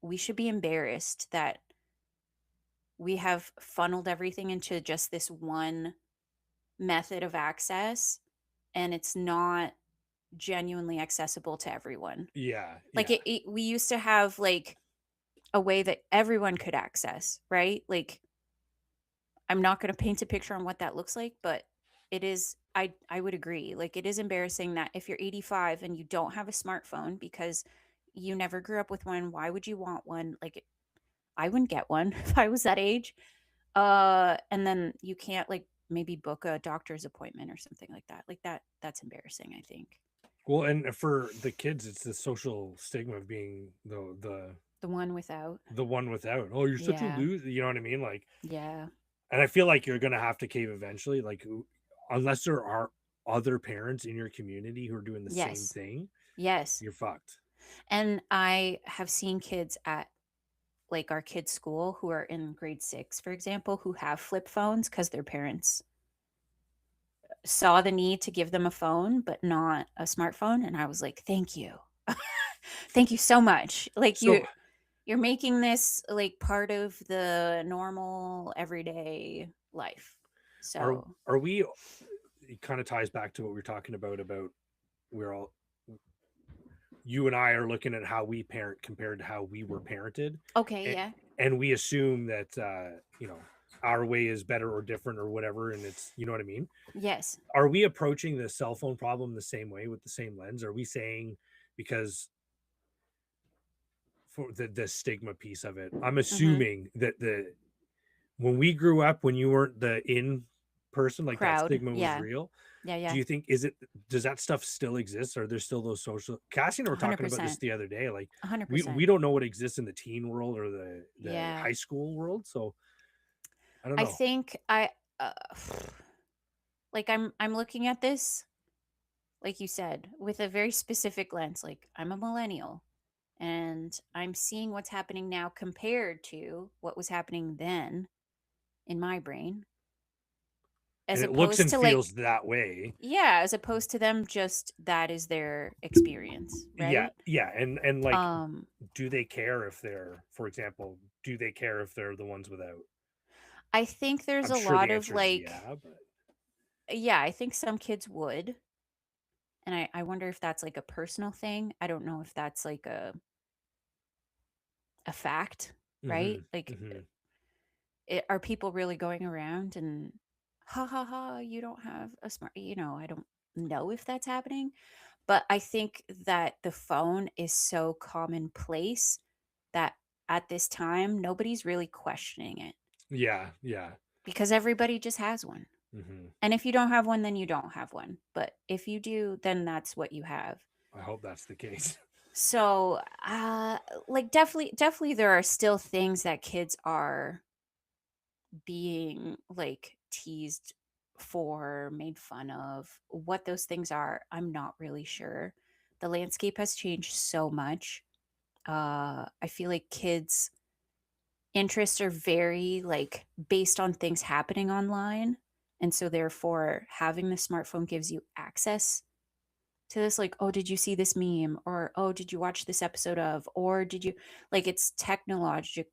we should be embarrassed that we have funneled everything into just this one method of access, and it's not genuinely accessible to everyone. Yeah, Like, yeah, we used to have like a way that everyone could access, right? Like, I'm not going to paint a picture on what that looks like, but it is, I would agree. Like, it is embarrassing that if you're 85 and you don't have a smartphone because you never grew up with one, why would you want one? Like, I wouldn't get one if I was that age. And then you can't like maybe book a doctor's appointment or something like that. Like, that's embarrassing, I think. well, and for the kids, it's the social stigma of being The one without. the one without. Oh, you're such a Yeah. loser, you know what I mean? Like, Yeah. and I feel like you're gonna have to cave eventually, like, unless there are other parents in your community who are doing the same Yes. thing, Yes. you're fucked. And I have seen kids at like our kids' school who are in grade 6, for example, who have flip phones because their parents saw the need to give them a phone, but not a smartphone. And I was like, thank you. Thank you so much. Like, So you're making this like part of the normal everyday life. are So are we? It kind of ties back to what we were talking about we're all, you and I are looking at how we parent compared to how we were parented, okay, and, yeah. and we assume that our way is better or different or whatever, and it's, you know what I mean. Yes. Are we approaching the cell phone problem the same way with the same lens? Are we saying, because for the stigma piece of it, I'm Mm-hmm. assuming that the when we grew up, when you weren't the in person, like, that Crowd. stigma was Yeah. real. Yeah. Do Yeah. you think, does that stuff still exist? Are there still those social, Cassie and I were talking about this 100%. the other day, like, we 100%. don't know what exists in the teen world or the Yeah. high school world, so I don't I know. think uh, like I'm looking at this, like you said, with a very specific lens. Like, I'm a millennial and I'm seeing what's happening now compared to what was happening then in my brain, And as it looks opposed and to like, feels that way. yeah, as opposed to them just that is their experience, Yeah, right? yeah, and like, Um do they care if they're, for example, do they care if they're the ones without? I think there's I'm a sure the lot of answer is like, yeah, but yeah, I think some kids would. And I wonder if that's like a personal thing. I don't know if that's like a fact, right? hmm Like, hmm are people really going around and ha ha ha, you don't have a smart, I don't know if that's happening, but I think that the phone is so commonplace that at this time nobody's really questioning it yeah, yeah. because everybody just has one. hmm And if you don't have one, then you don't have one. But if you do, then that's what you have. I hope that's the case. So, like, definitely there are still things that kids are being like teased for, made fun of. What those things are, I'm not really sure. The landscape has changed so much. I feel like kids' interests are very like based on things happening online. And so therefore having the smartphone gives you access to this, like, oh, did you see this meme? Or oh, did you watch this episode of? Or did you, like, it's technology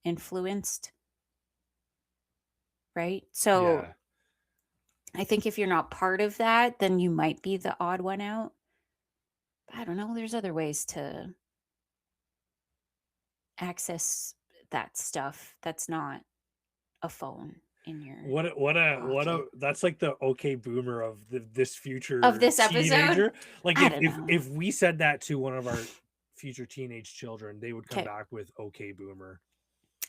influenced, right? So Yeah. I think if you're not part of that, then you might be the odd one out. I don't know. There's other ways to access that stuff that's not a phone in your What a pocket. that's like the okay boomer of this Of future this episode? teenager. Like, I if don't if know. if we said that to one of our future teenage children, they would come Okay. back with okay boomer,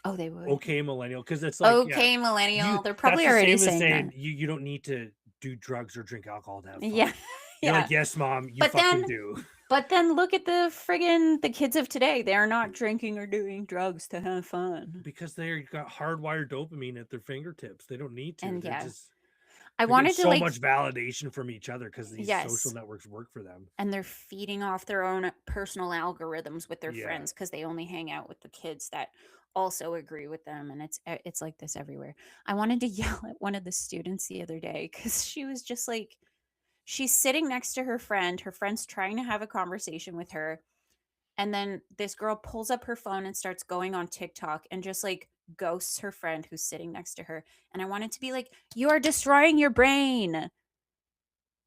Oh, they would. okay millennial, because it's like, yeah, Okay, you millennial. They're that's probably the already same as saying that. saying you don't need to do drugs or drink alcohol to have Yeah. fun. You're Yeah. like, yes, mom, you But fucking then do. But then look at the kids of today. They're not drinking or doing drugs to have fun. Because they got hardwired dopamine at their fingertips. They don't need to. And yeah, I They're getting wanted to so like much validation from each other because these social yes, networks work for them. and they're feeding off their own personal algorithms with their Yeah. friends because they only hang out with the kids that also agree with them, and it's like this everywhere. I wanted to yell at one of the students the other day because she was just like, she's sitting next to her friend's trying to have a conversation with her, and then this girl pulls up her phone and starts going on TikTok and just like ghosts her friend who's sitting next to her. And I wanted to be like, you are destroying your brain.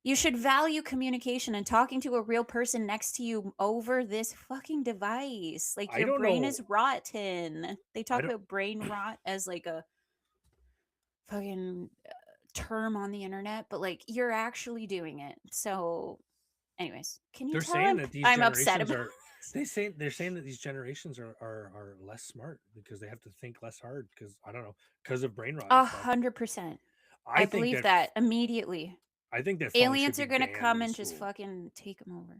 You should value communication and talking to a real person next to you over this fucking device. Like, I your don't brain know. is rotten. They I talk don't about brain rot as like a fucking term on the internet, but like, you're actually doing it. So, anyways, can you they're tell saying that these I'm upset generations about are they're saying that these generations are less smart because they have to think less hard because I don't know, because of brain rot and stuff. 100%. I I think believe that that immediately. I think that phones should Aliens be are gonna banned come in and just school. fucking take them over.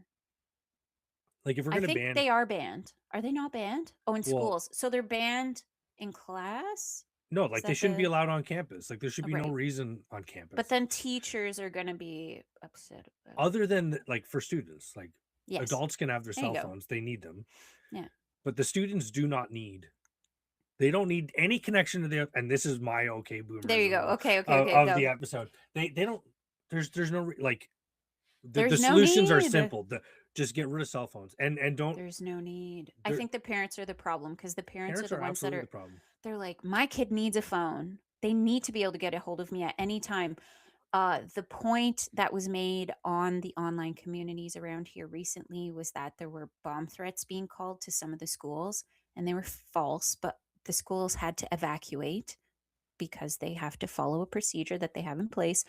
Like if we're I gonna think ban they are banned. Are they not banned? Oh, in well, schools. So they're banned in class? no, Is like they that shouldn't be the allowed on campus. Like there should oh, be no right. reason on But campus then teachers are gonna be upset about it. other than like for students. Like Yes. adults can have their There you cell go. phones; they need them, Yeah. but the students do not need. They don't need any connection to the. And this is my okay There you boomerism go. Okay, okay, okay, of the go. episode. They don't. There's no like the There's no solutions are need. simple. Just get rid of cell phones and don't. There's no need. I Their think the parents are the problem because the parents are parents the are ones that absolutely are the problem. they're like, my kid needs a phone. They need to be able to get a hold of me at any time. The point that was made on the online communities around here recently was that there were bomb threats being called to some of the schools, and they were false, but the schools had to evacuate because they have to follow a procedure that they have in place.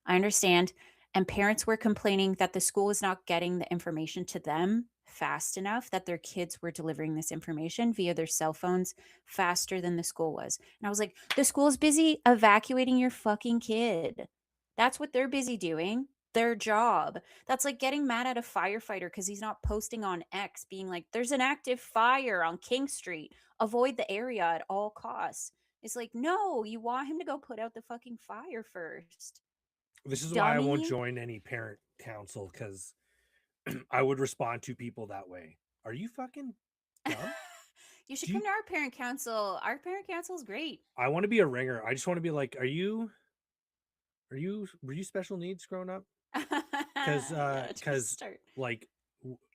I understand. And parents were complaining that the school is not getting the information to them fast enough, that their kids were delivering this information via their cell phones faster than the school was. And I was like, the school is busy evacuating your fucking kid. That's what they're busy doing. Their job. That's like getting mad at a firefighter because he's not posting on X, being like, there's an active fire on King Street. Avoid the area at all costs. It's like, no, you want him to go put out the fucking fire first. This is why I won't Dummy. join any parent council because I would respond to people that way. Are you fucking dumb? You should Do come you? to our parent council. Our parent council is great. I want to be a ringer. I just want to be like, are you? Were you special needs growing up? Yeah, just Because start like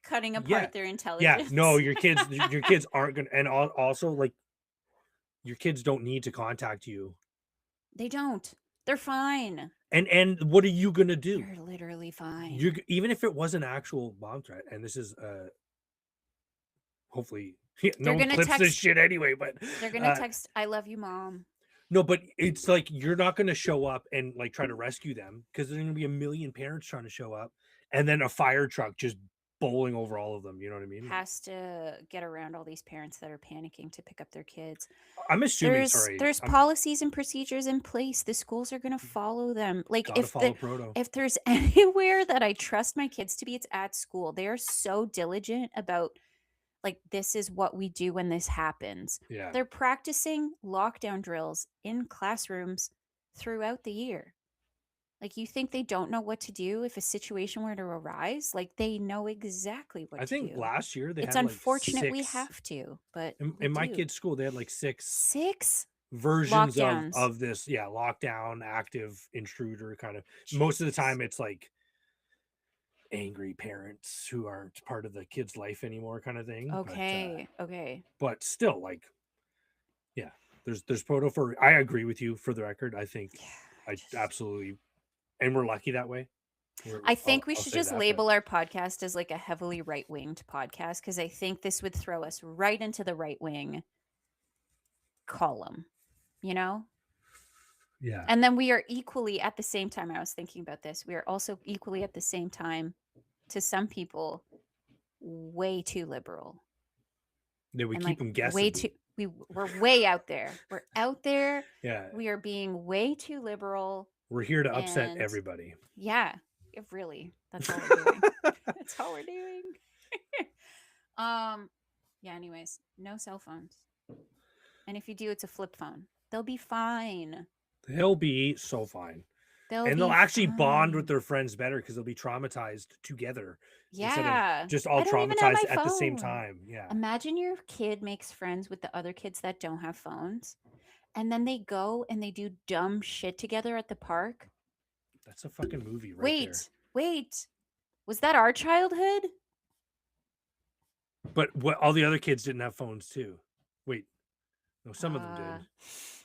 cutting yeah, apart their yeah. No, intelligence. your kids aren't gonna, and also like your kids don't need to contact you. They don't. They're fine. And what are you gonna do? They're literally fine. You even if it was an actual bomb threat, and this is hopefully no They're one gonna clips this text. shit anyway, but They're gonna text, "I love you, mom." no, but it's like you're not gonna show up and like try to rescue them because there's gonna be a million parents trying to show up, and then a fire truck just bowling over all of them. You know what I mean? Has to get around all these parents that are panicking to pick up their kids. I'm assuming. Sorry, There's I'm policies and procedures in place. The schools are going to follow them. Like, gotta follow proto. if there's anywhere that I trust my kids to be, it's at school. They are so diligent about, like, this is what we do when this happens. Yeah, They're practicing lockdown drills in classrooms throughout the year. Like, you think they don't know what to do if a situation were to arise? Like, they know exactly what I to think do. last year they It's had like unfortunate we 6 have to, but we in my do. kids' school. They had like 6 6 versions lockdowns. of this. Yeah, lockdown, active intruder kind of. Most of the Jesus. time, it's like angry parents who aren't part of the kid's life anymore, kind of thing. Okay, okay. But still, like, yeah, there's proto for. I agree with you. For the record, I think Yeah, I absolutely, and we're lucky that way. I think we I'll should say just that, but label our podcast as like a heavily right-winged podcast because I think this would throw us right into the right-wing column, you know? yeah, And then we are equally at the same time, I was thinking about this, we are also equally at the same time, to some people, way too liberal. then we And keep like them guessing. way too we're way out there. We're out there. Yeah, We are being way too liberal. we're here to upset And everybody. yeah, really. That's all we're doing. That's all we're doing. Yeah, anyways, no cell phones. And if you do, it's a flip phone. They'll be fine. They'll be so fine. They'll And they'll be actually bond with fine. their friends better because they'll be traumatized together instead of Yeah. just all I don't even have traumatized my at the same phone. time. Yeah. Imagine your kid makes friends with the other kids that don't have phones, and then they go and they do dumb shit together at the park. That's a fucking movie right there. Wait. Was that our childhood? But what all the other kids didn't have phones too. Wait. No, some of them did.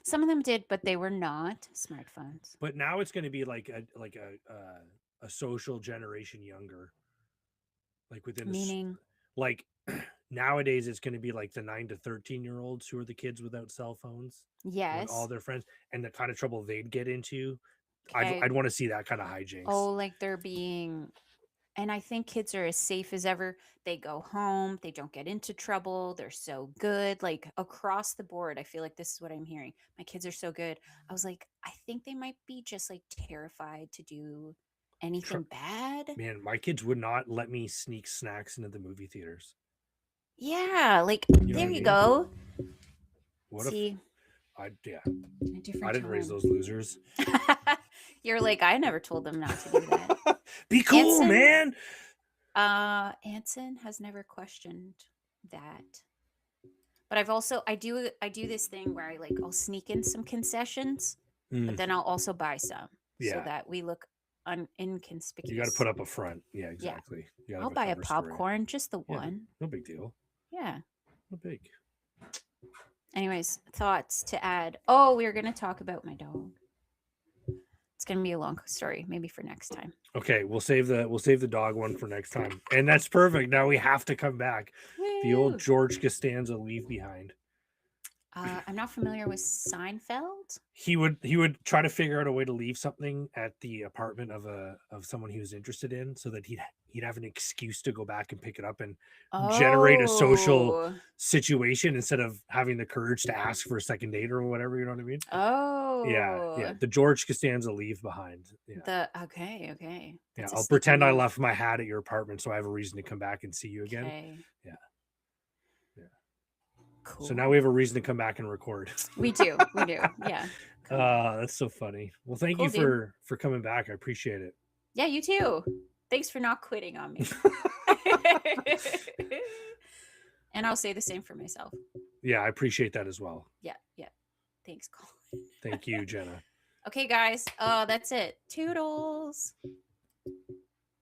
Some of them did, but they were not smartphones. But now it's going to be like a social generation younger. Like within Meaning, like nowadays it's going to be like the 9 to 13-year-olds who are the kids without cell phones with all yes. their friends and the kind of trouble they'd get into. Okay. I'd want to see that kind of hijinks. Oh, like they're being, and I think kids are as safe as ever. They go home, they don't get into trouble. They're so good. Like across the board, I feel like this is what I'm hearing. My kids are so good. I was like, I think they might be just like terrified to do anything bad. Man, my kids would not let me sneak snacks into the movie theaters. Yeah, like You know there what I you mean? go. What See, if a I different didn't raise time. those losers. You're like, I never told them not to do that. Be cool, Anson- man. Anson has never questioned that. But I do this thing where I'll sneak in some concessions, but then I'll also buy some so that we look inconspicuous. You got to put up a front. Yeah, exactly. Yeah. I'll buy a popcorn, just the one. No big deal. Yeah. No big. Anyways, thoughts to add. Oh, we were going to talk about my dog. It's going to be a long story, maybe for next time. Okay, we'll save the dog one for next time. And that's perfect. Now we have to come back. Woo! The old George Costanza Leave Behind. I'm not familiar with Seinfeld. He would try to figure out a way to leave something at the apartment of someone he was interested in, so that he'd have an excuse to go back and pick it up and generate a social situation instead of having the courage to ask for a second date or whatever. You know what I mean? Oh, yeah. The George Costanza Leave Behind. Yeah. Okay. Yeah, I'll pretend I left my hat at your apartment, so I have a reason to come back and see you again. Okay. Yeah. Cool. So now we have a reason to come back and record. We do. Yeah. Cool. That's so funny. Well, thank you for coming back. I appreciate it. Yeah, you too. Thanks for not quitting on me. And I'll say the same for myself. Yeah, I appreciate that as well. Yeah. Thanks, Colin. Thank you, Jenna. Okay, guys. That's it. Toodles.